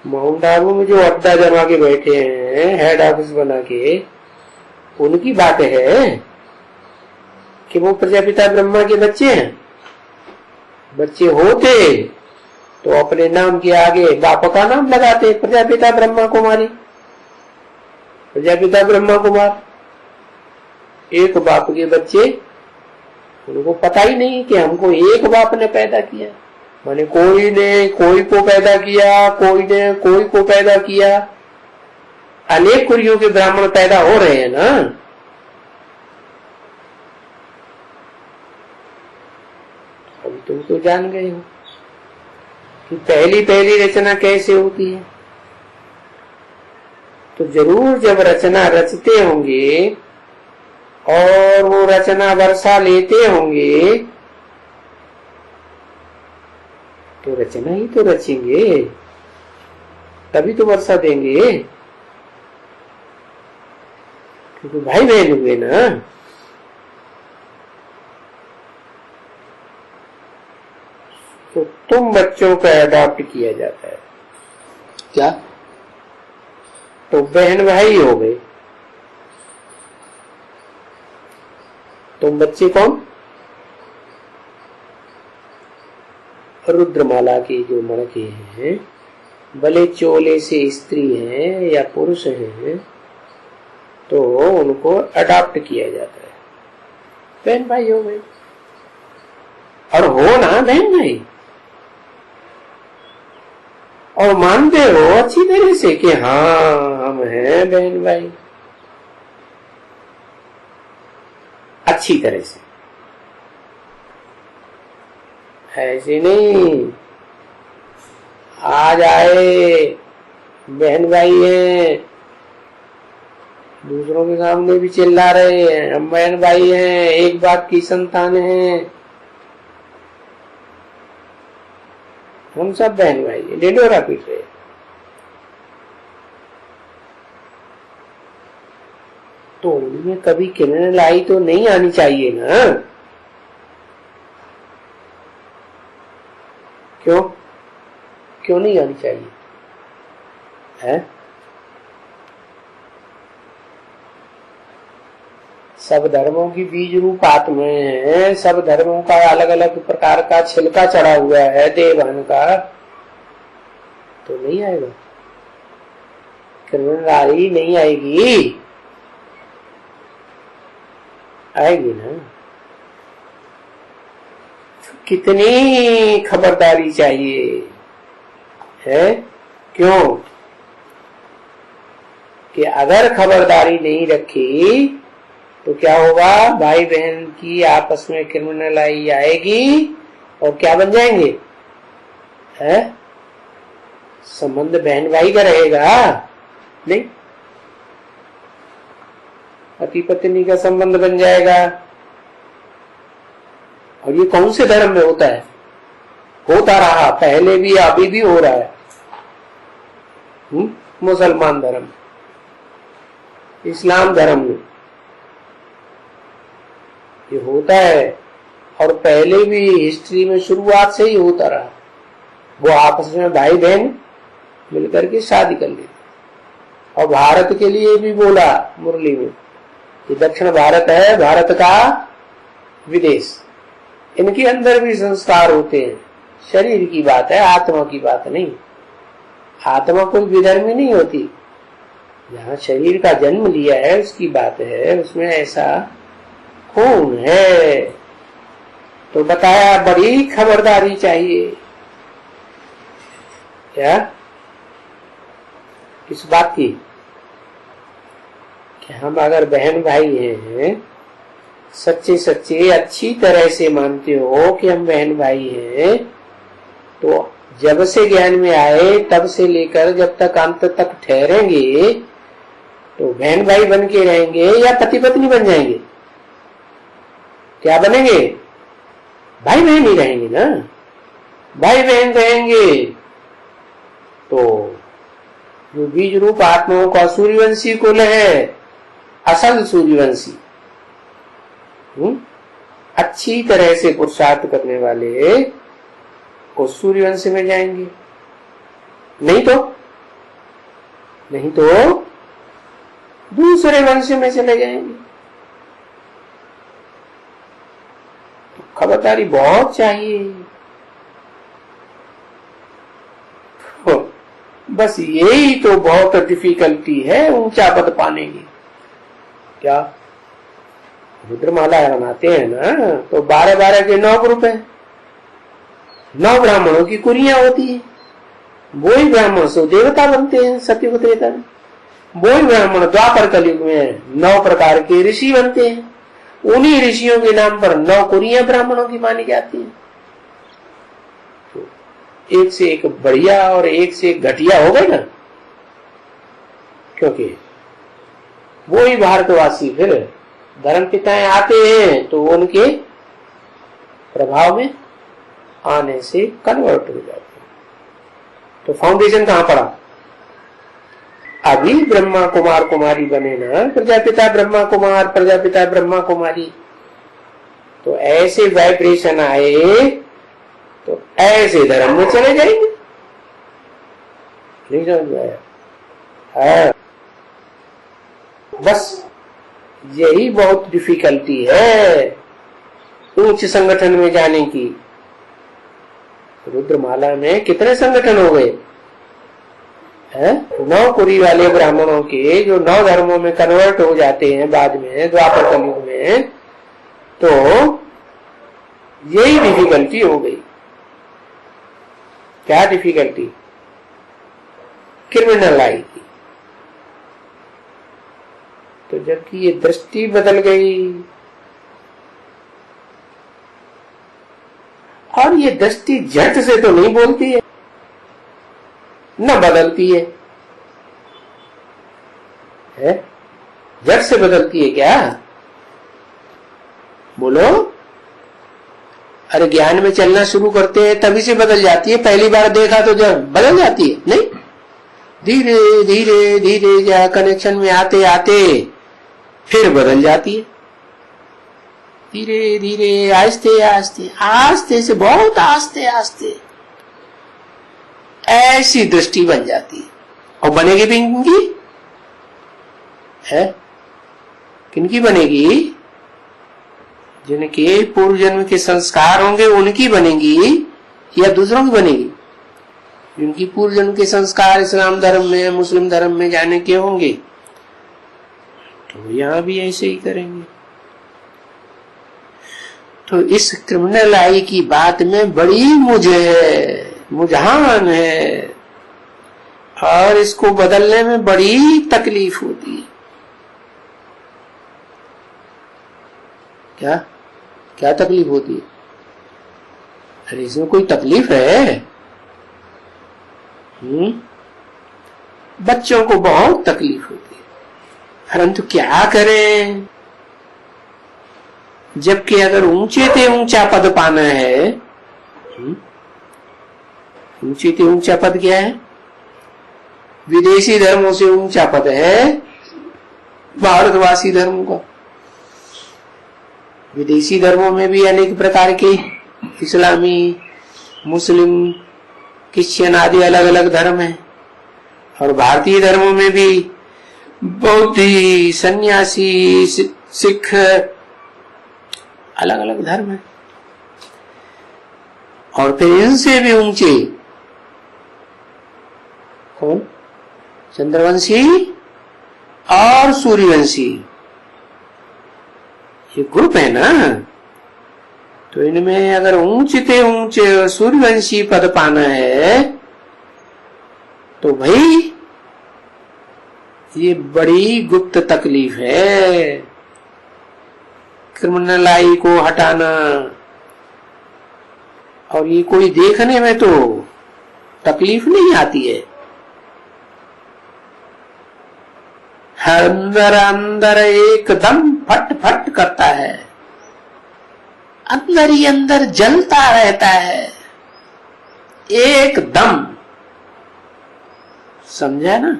माउंट आबू में जो अड्डा जमा के बैठे हैं, हेड ऑफिस बना के, उनकी बात है कि वो प्रजापिता ब्रह्मा के बच्चे हैं। बच्चे होते तो अपने नाम के आगे बाप का नाम लगाते, प्रजापिता ब्रह्मा कुमारी, प्रजापिता ब्रह्मा कुमार। एक बाप के बच्चे, उनको पता ही नहीं कि हमको एक बाप ने पैदा किया। माने कोई ने कोई को पैदा किया, कोई ने कोई को पैदा किया। अनेक कुरियों के ब्राह्मण पैदा हो रहे हैं ना। अब तुम तो जान गए हो कि पहली रचना कैसे होती है। तो जरूर जब रचना रचते होंगे और वो रचना वर्षा लेते होंगे, तो रचना ही तो रचेंगे, तभी तो वर्षा देंगे, क्योंकि भाई बहन हुए ना। तुम बच्चों को अडॉप्ट किया जाता है। क्या? तो बहन भाई हो गए। तुम बच्चे कौन? रुद्रमाला के जो मणके हैं, भले चोले से स्त्री हैं या पुरुष हैं, तो उनको अडॉप्ट किया जाता है। बहन भाई हो गए। और हो ना बहन भाई, और मानते हो अच्छी तरह से कि हाँ हम हैं बहन भाई, अच्छी तरह से। ऐसे नहीं आज आए बहन भाई हैं, दूसरों के सामने भी चिल्ला रहे हैं हम बहन भाई हैं, एक बाप की संतान हैं, हम सब बहन भाई हैं, ढिंढोरा पीट रहे। तो उनमें कभी क्रिमिनल आई तो नहीं आनी चाहिए ना? क्यों क्यों नहीं आनी चाहिए है? सब धर्मों की बीज रूप आत्माएं हैं, सब धर्मों का अलग अलग प्रकार का छिलका चढ़ा हुआ है देवहन का, तो नहीं आएगा क्रिमिनल नहीं आएगी? आएगी ना? कितनी खबरदारी चाहिए है? क्यों कि अगर खबरदारी नहीं रखी तो क्या होगा? भाई बहन की आपस में क्रिमिनल आएगी और क्या बन जाएंगे? है संबंध बहन भाई का रहेगा नहीं, पति पत्नी का संबंध बन जाएगा। और ये कौन से धर्म में होता है? होता रहा पहले भी, अभी भी हो रहा है। मुसलमान धर्म, इस्लाम धर्म में ये होता है, और पहले भी हिस्ट्री में शुरुआत से ही होता रहा। वो आपस में भाई बहन मिलकर के शादी कर लेते। और भारत के लिए भी बोला मुरली में कि दक्षिण भारत है भारत का विदेश, इनके अंदर भी संस्कार होते हैं। शरीर की बात है, आत्मा की बात नहीं। आत्मा कोई विधर्मी नहीं होती, जहाँ शरीर का जन्म लिया है उसकी बात है, उसमें ऐसा खून है। तो बताया बड़ी खबरदारी चाहिए। क्या? किस बात की? कि हम अगर बहन भाई हैं, सच्चे सच्चे अच्छी तरह से मानते हो कि हम बहन भाई हैं, तो जब से ज्ञान में आए तब से लेकर जब तक अंत तक ठहरेंगे तो बहन भाई बन के रहेंगे या पति पत्नी बन जाएंगे? क्या बनेंगे? भाई बहन ही रहेंगे ना। भाई बहन रहेंगे तो जो बीज रूप आत्माओं का सूर्यवंशी कुल है, असल सूर्यवंशी, अच्छी तरह से पुरुषार्थ करने वाले को सूर्यवंश में जाएंगे। नहीं तो दूसरे वंश में चले जाएंगे। तो खबरदारी बहुत चाहिए। बस यही तो बहुत डिफिकल्टी है ऊंचा पद पाने की। क्या रुद्रमाला बनाते हैं ना, तो 12-12 के 9 ग्रुप है, 9 ब्राह्मणों की कुरियां होती है। वही ब्राह्मण सो देवता बनते हैं सत्ययुग त्रेता में। वही ब्राह्मण द्वापर कलयुग में 9 प्रकार के ऋषि बनते हैं। उन्हीं ऋषियों के नाम पर 9 कुरियां ब्राह्मणों की मानी जाती हैं। तो एक से एक बढ़िया और एक से एक घटिया हो गए ना, क्योंकि वो ही भारतवासी फिर धर्म पिताएं आते हैं तो उनके प्रभाव में आने से कन्वर्ट हो जाते हैं। तो फाउंडेशन कहां पड़ा? अभी ब्रह्मा कुमार कुमारी बने ना, प्रजापिता ब्रह्मा कुमार प्रजापिता ब्रह्मा कुमारी। तो ऐसे वाइब्रेशन आए तो ऐसे धर्म में चले जाएंगे। नहीं समझ में आया? हाँ, बस यही बहुत डिफिकल्टी है उच्च संगठन में जाने की। रुद्रमाला में कितने संगठन हो गए हैं? 9 कुरी वाले ब्राह्मणों के जो 9 धर्मों में कन्वर्ट हो जाते हैं बाद में द्वापर कलयुग में, तो यही डिफिकल्टी हो गई। क्या डिफिकल्टी? क्रिमिनल आई थी। तो जबकि ये दृष्टि बदल गई, और ये दृष्टि झट से तो नहीं बोलती है, न बदलती है, झट से बदलती है क्या? बोलो। अरे ज्ञान में चलना शुरू करते हैं तभी से बदल जाती है। पहली बार देखा तो जब बदल जाती है नहीं, धीरे धीरे धीरे या कनेक्शन में आते आते फिर बदल जाती है। धीरे धीरे आस्ते आस्ते आस्ते से बहुत आस्ते आस्ते ऐसी दृष्टि बन जाती है। और बनेगी भी किनकी है? किनकी बनेगी? जिनके पूर्व जन्म के संस्कार होंगे उनकी बनेगी या दूसरों की बनेगी? जिनकी पूर्व जन्म के संस्कार इस्लाम धर्म में मुस्लिम धर्म में जाने के होंगे तो यहां भी ऐसे ही करेंगे। तो इस क्रिमिनल आई की बात में बड़ी मुझान है और इसको बदलने में बड़ी तकलीफ होती है। क्या क्या तकलीफ होती है? अरे इसमें कोई तकलीफ है? बच्चों को बहुत तकलीफ होती है, परंतु क्या करें? जबकि अगर ऊंचे से ऊंचा पद पाना है, ऊंचे से ऊंचा पद क्या है? विदेशी धर्मों से ऊंचा पद है भारतवासी धर्मों का। विदेशी धर्मों में भी अनेक प्रकार के इस्लामी, मुस्लिम, क्रिश्चियन आदि अलग अलग धर्म हैं, और भारतीय धर्मों में भी बौद्धी, सन्यासी, सिख, अलग अलग धर्म है। और फिर इनसे भी ऊंचे कौन? चंद्रवंशी और सूर्यवंशी, ये ग्रुप है ना। तो इनमें अगर ऊंचे से ऊंचे सूर्यवंशी पद पाना है तो भाई ये बड़ी गुप्त तकलीफ है। क्रिमिनल आई को हटाना, और ये कोई देखने में तो तकलीफ नहीं आती है, अंदर अंदर एकदम फट फट करता है, अंदर ही अंदर जलता रहता है एकदम। समझा ना?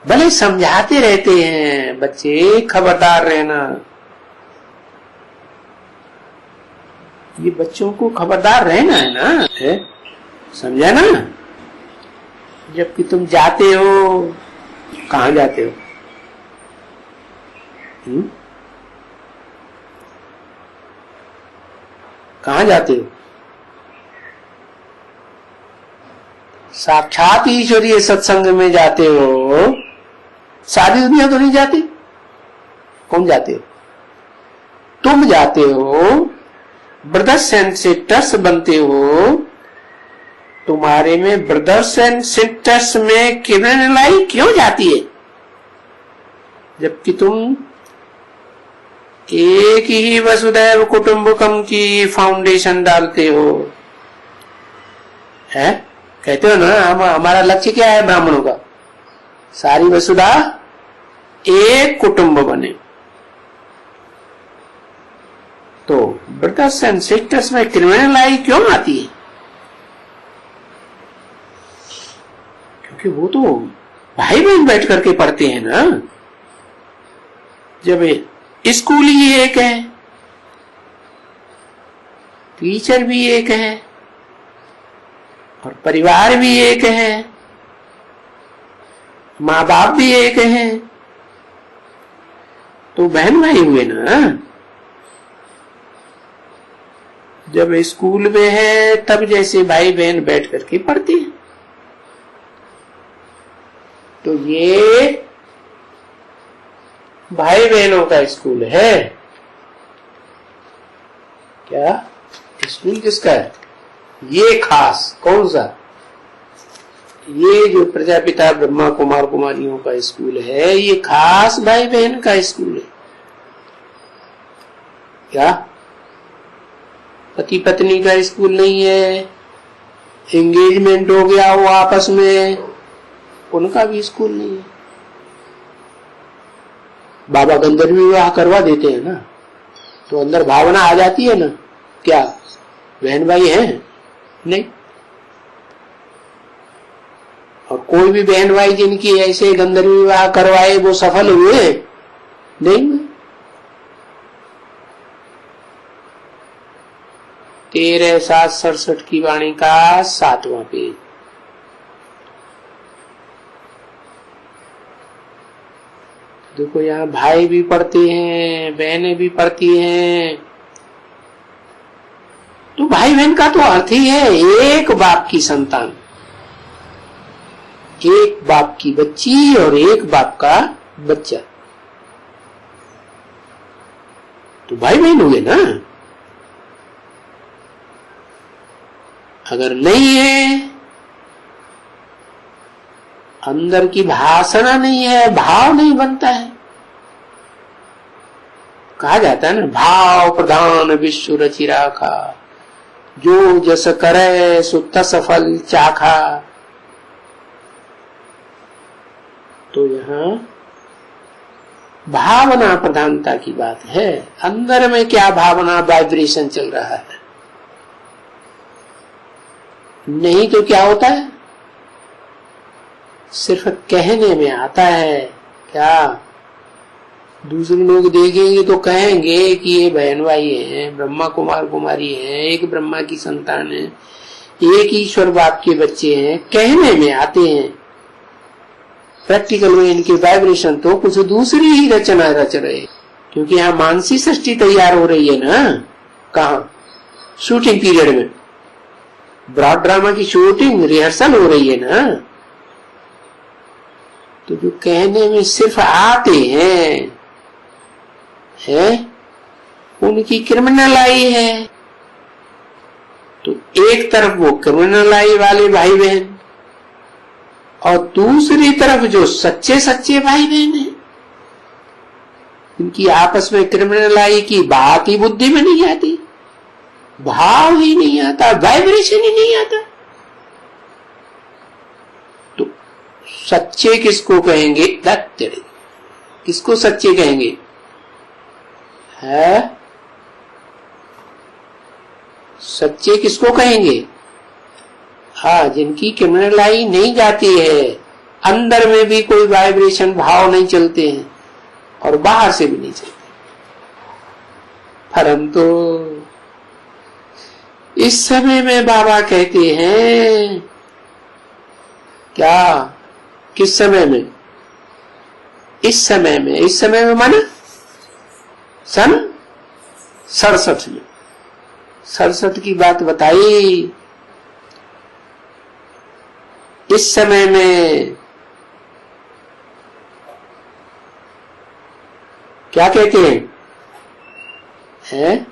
भले समझाते रहते हैं बच्चे खबरदार रहना, ये बच्चों को खबरदार रहना है ना, है? समझा ना? जबकि तुम जाते हो, कहां जाते हो? कहां जाते हो? साक्षात ईश्वरीय सत्संग में जाते हो। सारी दुनिया तो नहीं जाती। कौन जाते हो? तुम जाते हो, ब्रदर्स एंड सिस्टर्स बनते हो। तुम्हारे में ब्रदर्स एंड सिस्टर्स में क्रिमिनल क्यों जाती है? जबकि तुम एक ही वसुधैव कुटुंबकम की फाउंडेशन डालते हो, है? कहते हो ना, हमारा लक्ष्य क्या है ब्राह्मणों का? सारी वसुधा एक कुटुंब बने। तो ब्रदर्स एंड सिस्टर्स में क्रिमिनल क्यों आती है? क्योंकि वो तो भाई बहन बैठ करके पढ़ते हैं ना। जब स्कूल ही एक है, टीचर भी एक है और परिवार भी एक है, माँ बाप भी एक है, तो बहन भाई हुए ना। जब स्कूल में है तब जैसे भाई बहन बैठ करके पढ़ते हैं, तो ये भाई बहनों का स्कूल है। क्या स्कूल किसका है? ये खास कौन सा? ये जो प्रजापिता ब्रह्मा कुमार कुमारियों का स्कूल है, ये खास भाई बहन का स्कूल है। क्या पति पत्नी का स्कूल नहीं है, एंगेजमेंट हो गया हो आपस में, उनका भी स्कूल नहीं है। बाबा गंधर्व विवाह करवा देते हैं ना, तो अंदर भावना आ जाती है ना, क्या बहन भाई हैं? नहीं। और कोई भी बहन भाई जिनकी ऐसे गंधर्व विवाह करवाए वो सफल हुए? नहीं। 13/7/67 की वाणी का 7वां पेज। देखो यहाँ भाई भी पढ़ते हैं, बहनें भी पढ़ती हैं। तो भाई बहन का तो अर्थ ही है एक बाप की संतान, एक बाप की बच्ची और एक बाप का बच्चा, तो भाई बहन हुए ना। अगर नहीं है, अंदर की भाषणा नहीं है, भाव नहीं बनता है। कहा जाता है ना, भाव प्रधान विश्व रचि राखा, जो जस करे सो तस फल चाखा। तो यहाँ भावना प्रधानता की बात है। अंदर में क्या भावना वाइब्रेशन चल रहा है, नहीं तो क्या होता है, सिर्फ कहने में आता है। क्या दूसरे लोग देखेंगे तो कहेंगे कि ये बहन भाई हैं, ब्रह्मा कुमार कुमारी हैं, एक ब्रह्मा की संतान है, एक ईश्वर बाप के बच्चे हैं, कहने में आते हैं। प्रैक्टिकल में इनके वाइब्रेशन तो कुछ दूसरी ही रचना रच रहे, क्योंकि यहाँ मानसी सृष्टि तैयार हो रही है ना। कहा? शूटिंग पीरियड में ब्रॉड ड्रामा की शूटिंग रिहर्सल हो रही है ना। तो जो कहने में सिर्फ आते हैं उनकी क्रिमिनलाई है। तो एक तरफ वो क्रिमिनलाई वाले भाई बहन और दूसरी तरफ जो सच्चे सच्चे भाई बहन हैं, इनकी आपस में क्रिमिनलाई की बात ही बुद्धि में नहीं आती, भाव ही नहीं आता, वाइब्रेशन ही नहीं आता। तो सच्चे किसको कहेंगे? किसको सच्चे कहेंगे? है सच्चे किसको कहेंगे? हाँ, जिनकी क्रिमिनलाई नहीं जाती है, अंदर में भी कोई वाइब्रेशन भाव नहीं चलते हैं और बाहर से भी नहीं चलते। परंतु इस समय में बाबा कहते हैं, क्या किस समय में? इस समय में। इस समय में माने सन 67 में। 67 की बात बताई। इस समय में क्या कहते हैं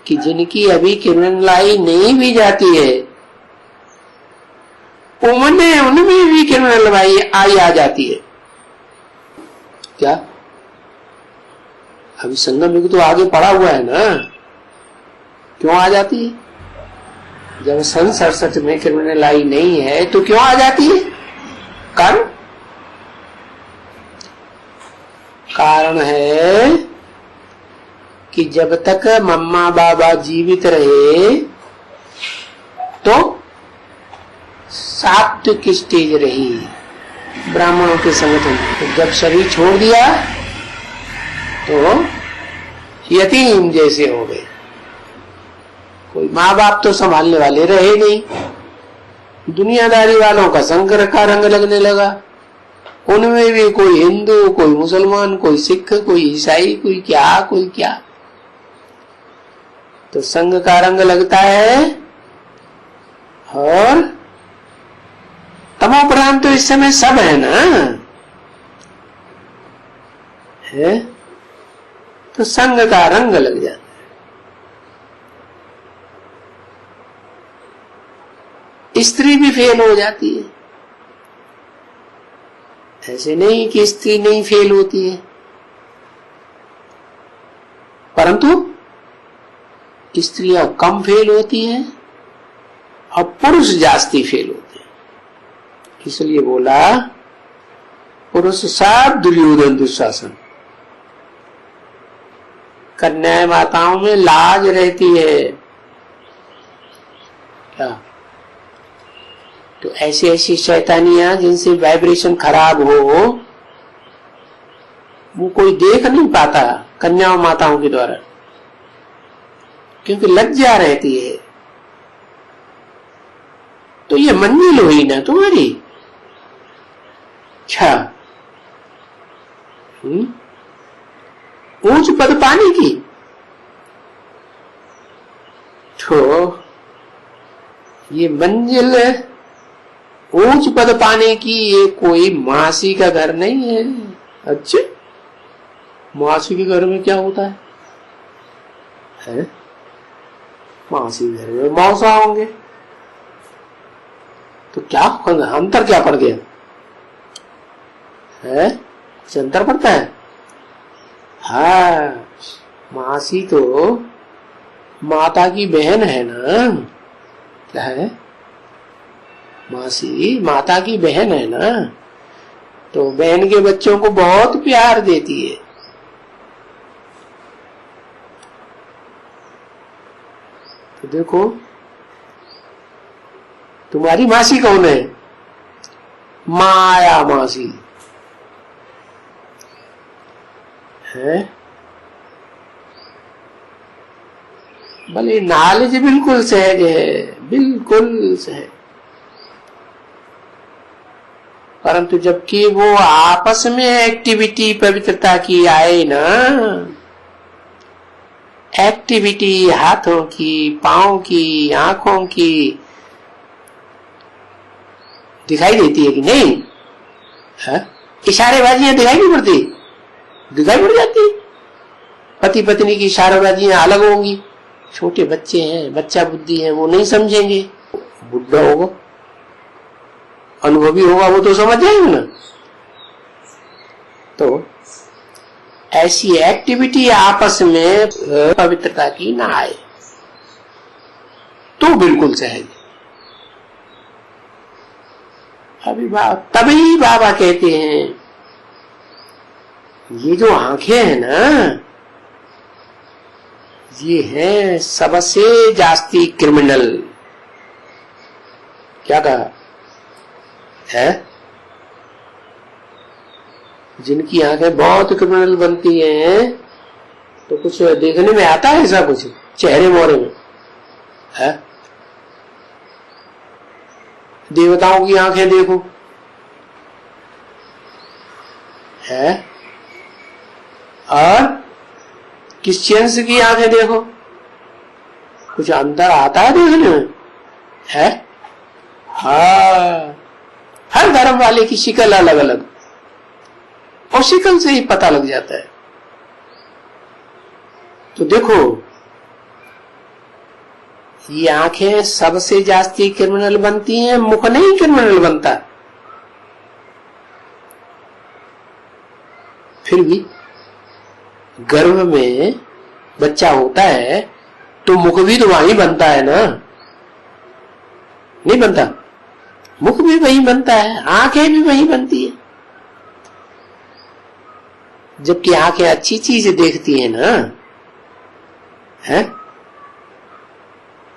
कि जिनकी अभी क्रिमिनलाई नहीं भी जाती है, उनमें भी क्रिमिनलाई आ जाती है। क्या? अभी संगम युग तो आगे पड़ा हुआ है ना, क्यों आ जाती है? जब सन 67 में क्रिमिनलाई नहीं है तो क्यों आ जाती है? कारण है कि जब तक मम्मा बाबा जीवित रहे तो सात्विक स्टेज रही ब्राह्मणों के संगठन। तो जब शरीर छोड़ दिया तो यतीम जैसे हो गए। कोई माँ बाप तो संभालने वाले रहे नहीं, दुनियादारी वालों का संकर का रंग लगने लगा। उनमें भी कोई हिंदू, कोई मुसलमान, कोई सिख, कोई ईसाई, कोई क्या। तो संघ का रंग लगता है। और तमो प्रधान तो इस समय सब है ना, है तो संघ का रंग लग जाता है। स्त्री भी फेल हो जाती है, ऐसे नहीं कि स्त्री नहीं फेल होती है, परंतु स्त्रियां कम फेल होती हैं और पुरुष जास्ती फेल होते हैं। इसलिए बोला पुरुष सब दुर्योधन दुशासन। कन्या माताओं में लाज रहती है क्या? तो ऐसी शैतानियां जिनसे वाइब्रेशन खराब हो, वो कोई देख नहीं पाता कन्या माताओं के द्वारा, क्योंकि लज्जा रहती है। तो ये मंजिल हुई ना तुम्हारी, अच्छा ऊंच पद पाने की, तो ये मंजिल ऊंच पद पाने की ये कोई मासी का घर नहीं है। अच्छा, मासी के घर में क्या होता है? मासी घर में मौसा होंगे, तो क्या अंतर क्या पड़ गया है? कुछ अंतर पड़ता है? हाँ, मासी तो माता की बहन है ना। क्या है? मासी माता की बहन है ना, तो बहन के बच्चों को बहुत प्यार देती है। तो देखो, तुम्हारी मासी कौन है? माया मासी है। भले नॉलेज बिल्कुल सहज है, बिल्कुल सहज, परंतु जबकि वो आपस में एक्टिविटी पवित्रता की आए ना, एक्टिविटी हाथों की, पांव की, आंखों की दिखाई देती है कि नहीं? है? इशारेबाजियां दिखाई नहीं पड़ती? दिखाई पड़ जाती। पति पत्नी की इशारेबाजियां अलग होंगी। छोटे बच्चे हैं, बच्चा बुद्धि है, वो नहीं समझेंगे। बुढ़ा होगा, अनुभवी होगा, वो तो समझ जाएंगे ना। तो ऐसी एक्टिविटी आपस में पवित्रता की ना आए तो बिल्कुल सहज। तभी बाबा कहते हैं ये जो आंखें हैं ना, ये है सबसे जास्ती क्रिमिनल। क्या कहा है? जिनकी आंखें बहुत क्रिमिनल बनती हैं, तो कुछ देखने में आता है ऐसा कुछ चेहरे मोहरे में है? देवताओं की आंखें देखो है, और क्रिश्चियंस की आंखें देखो, कुछ अंतर आता है देखने में है? हाँ, हर धर्म वाले की शिकल अलग अलग, और शिकल से ही पता लग जाता है। तो देखो, ये आंखें सबसे जास्ती क्रिमिनल बनती हैं, मुख नहीं क्रिमिनल बनता। फिर भी गर्भ में बच्चा होता है तो मुख भी तो वहीं बनता है ना, नहीं बनता? मुख भी वहीं बनता है, आंखें भी वहीं बनती है। जबकि आंखें अच्छी चीज देखती है ना, है?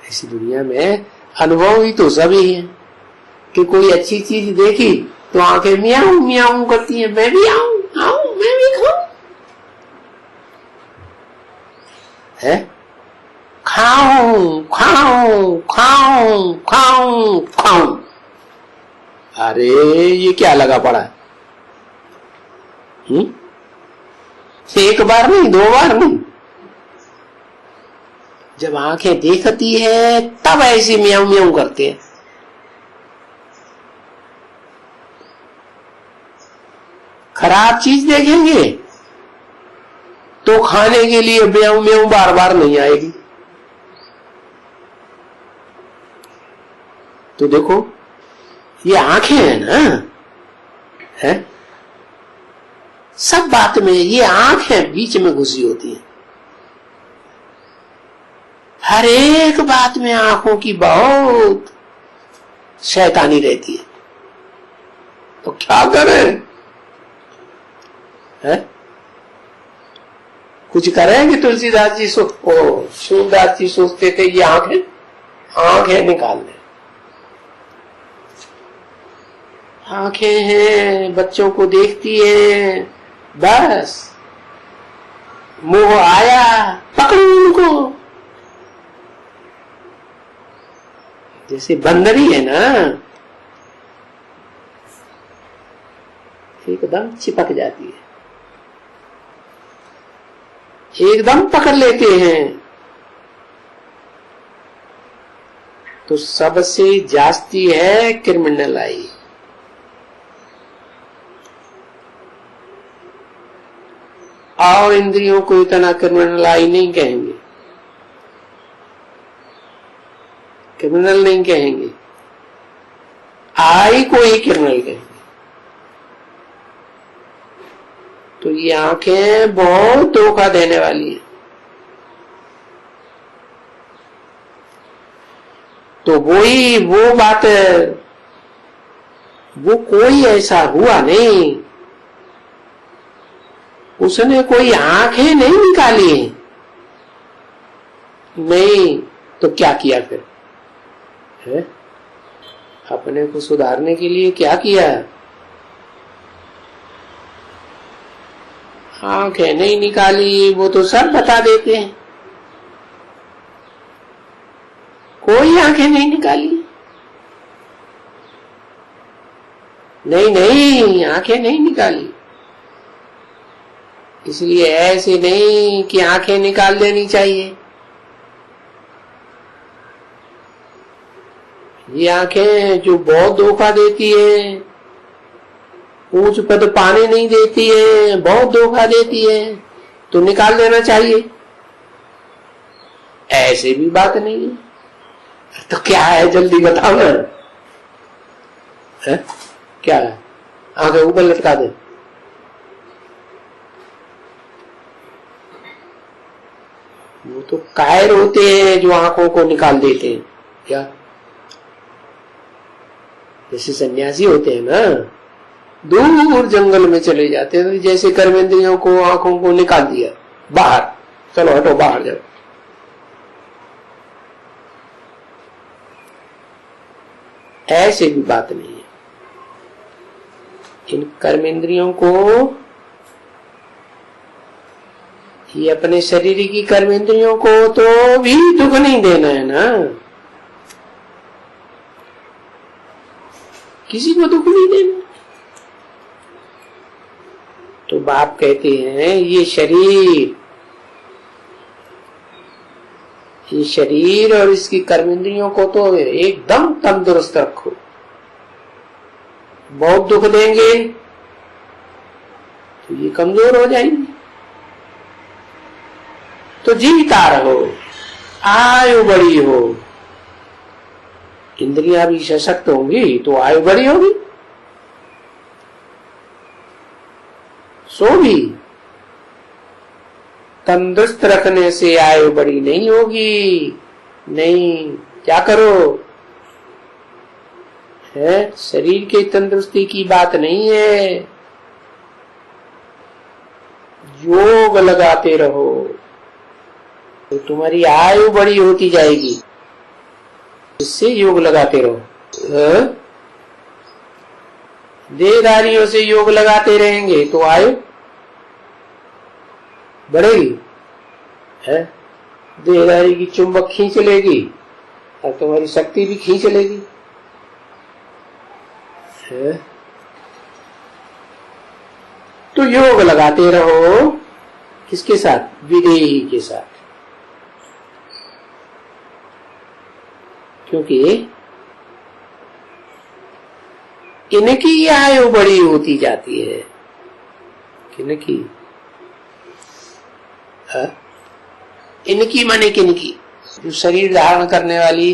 इस दुनिया में अनुभव ही तो सभी है कि कोई अच्छी चीज देखी तो आंखें मियाऊं मियाऊं करती हैं, मैं भी आऊं आऊं, मैं भी खाऊं, है? खाओ खाऊं खाऊं खाऊं खाऊं खाऊं। अरे ये क्या लगा पड़ा है? एक बार नहीं, 2 बार नहीं, जब आंखें देखती है तब ऐसी म्याऊं म्याऊं करते हैं। खराब चीज देखेंगे तो खाने के लिए म्याऊं म्याऊं बार बार नहीं आएगी। तो देखो ये आंखें हैं ना, है सब बात में ये आंखें बीच में घुसी होती है। हर एक बात में आंखों की बहुत शैतानी रहती है। तो क्या करें? है कुछ करेंगे? तुलसीदास जी सूरदास जी सोचते थे ये आंखें निकाल लें। आंखें हैं, बच्चों को देखती है, बस मोह आया पकड़ो उनको। जैसे बंदरी है ना, एकदम चिपक जाती है, एकदम पकड़ लेते हैं। तो सबसे जास्ती है क्रिमिनल आई। और इंद्रियों को इतना क्रिमिनल आई नहीं कहेंगे, क्रिमिनल नहीं कहेंगे, आई को ही क्रिमिनल कहेंगे। तो ये आंखें बहुत धोखा देने वाली है। तो वो बात, वो कोई ऐसा हुआ नहीं, उसने कोई आंखें नहीं निकाली नहीं, तो क्या किया फिर? है अपने को सुधारने के लिए क्या किया? आंखें नहीं निकाली, वो तो सब बता देते हैं। कोई आंखें नहीं निकाली, नहीं आंखें नहीं निकाली। इसलिए ऐसे नहीं कि आंखें निकाल देनी चाहिए। ये आंखें जो बहुत धोखा देती है, ऊंच पद पाने नहीं देती है, बहुत धोखा देती है, तो निकाल देना चाहिए। ऐसे भी बात नहीं है। तो क्या है जल्दी बताओ ना, है क्या है? आंखें ऊपर लटका दे। वो तो कायर होते हैं जो आंखों को निकाल देते हैं। क्या? जैसे सन्यासी होते हैं ना, दूर जंगल में चले जाते हैं, तो जैसे कर्मेंद्रियों को आंखों को निकाल दिया बाहर, चलो हटो बाहर जाओ। ऐसे भी बात नहीं है। इन कर्मेंद्रियों को, ये अपने शरीर की कर्मेंद्रियों को तो भी दुख नहीं देना है ना, किसी को दुख नहीं देना। तो बाप कहते हैं ये शरीर और इसकी कर्मेंद्रियों को तो एकदम तंदुरुस्त रखो। बहुत दुख देंगे तो ये कमजोर हो जाएंगे। तो जीता रहो, आयु बड़ी हो, इंद्रियां भी सशक्त होंगी तो आयु बड़ी होगी। सो भी तंदुरुस्त रखने से आयु बड़ी नहीं होगी। नहीं, क्या करो, है शरीर के तंदुरुस्ती की बात नहीं है, योग लगाते रहो तो तुम्हारी आयु बड़ी होती जाएगी। इससे योग लगाते रहो। देहधारियों से योग लगाते रहेंगे तो आयु बढ़ेगी, है देहधारी की चुंबक खींच लेगी और तुम्हारी शक्ति भी खींच लेगी। है? तो योग लगाते रहो, किसके साथ? विदेही के साथ। क्योंकि इनकी आयु बड़ी होती जाती है। किनकी? इनकी माने किनकी? जो शरीर धारण करने वाली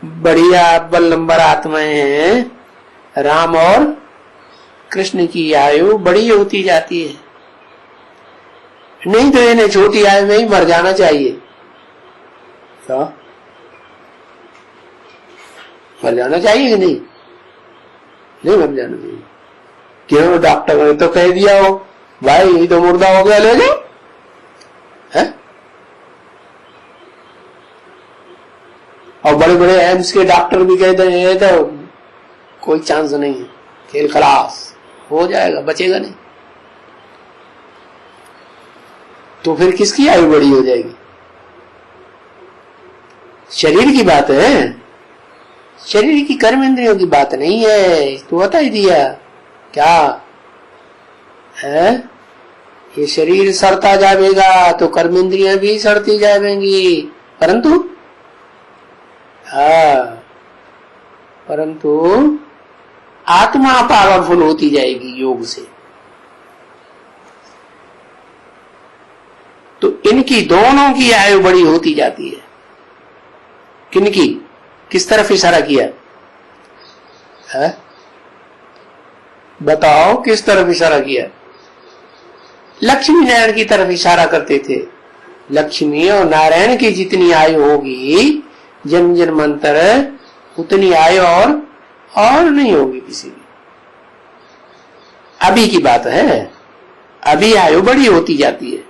बढ़िया बल्लंबर आत्माएं हैं, राम और कृष्ण की आयु बड़ी होती जाती है। नहीं तो इन्हें छोटी आयु में ही मर जाना चाहिए। क्या मर जाना चाहिए कि नहीं? नहीं मर जाना चाहिए। क्यों? डॉक्टर ने तो कह दिया हो भाई ये तो मुर्दा हो गया, ले जाओ। है? और बड़े बड़े एम्स के डॉक्टर भी कहते हैं तो कोई चांस नहीं है, खेल खलास हो जाएगा, बचेगा नहीं। तो फिर किसकी आयु बड़ी हो जाएगी? शरीर की बात है, शरीर की कर्म इंद्रियों की बात नहीं है। तो बता ही दिया क्या है? ये शरीर सड़ता जाएगा तो कर्म इंद्रियां भी सड़ती जाएंगी, परंतु आत्मा पावरफुल होती जाएगी योग से। तो इनकी दोनों की आयु बड़ी होती जाती है। किनकी? किस तरफ इशारा किया है? बताओ किस तरफ इशारा किया? लक्ष्मी नारायण की तरफ इशारा करते थे। लक्ष्मी और नारायण की जितनी आयु होगी जन्म जन्मांतर उतनी आयु और नहीं होगी किसी की। अभी की बात है, अभी आयु बड़ी होती जाती है।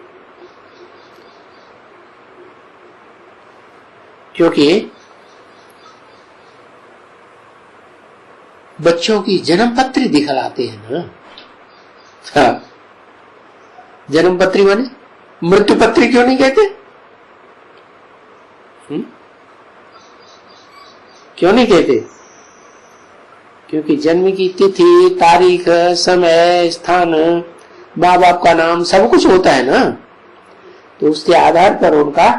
क्योंकि बच्चों की जन्म पत्री दिखलाते हैं ना। हाँ, जन्म पत्री माने मृत्यु पत्री क्यों नहीं कहते? क्यों नहीं कहते? क्योंकि जन्म की तिथि, तारीख, समय, स्थान, माँ बाप का नाम सब कुछ होता है ना। तो उसके आधार पर उनका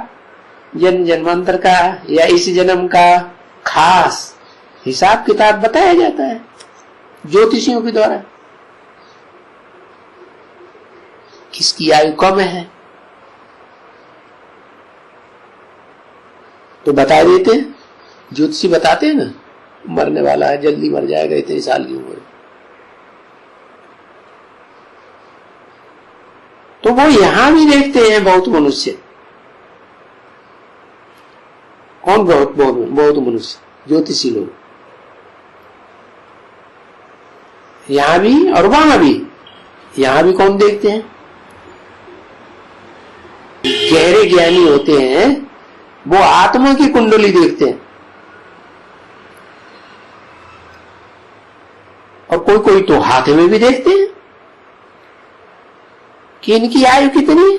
जन्म जन्मांतर का या इस जन्म का खास हिसाब किताब बताया जाता है ज्योतिषियों के द्वारा। किसकी आयु कम है तो बता देते हैं, ज्योतिषी बताते हैं ना, मरने वाला है, जल्दी मर जाएगा, इतने साल की उम्र। तो वो यहां भी देखते हैं बहुत मनुष्य। कौन? बहुत मनुष्य, ज्योतिषी लोग यहां भी और वहां भी। यहां भी कौन देखते हैं? गहरे ज्ञानी होते हैं वो आत्मा की कुंडली देखते हैं। और कोई कोई तो हाथ में भी देखते हैं कि इनकी आयु कितनी है।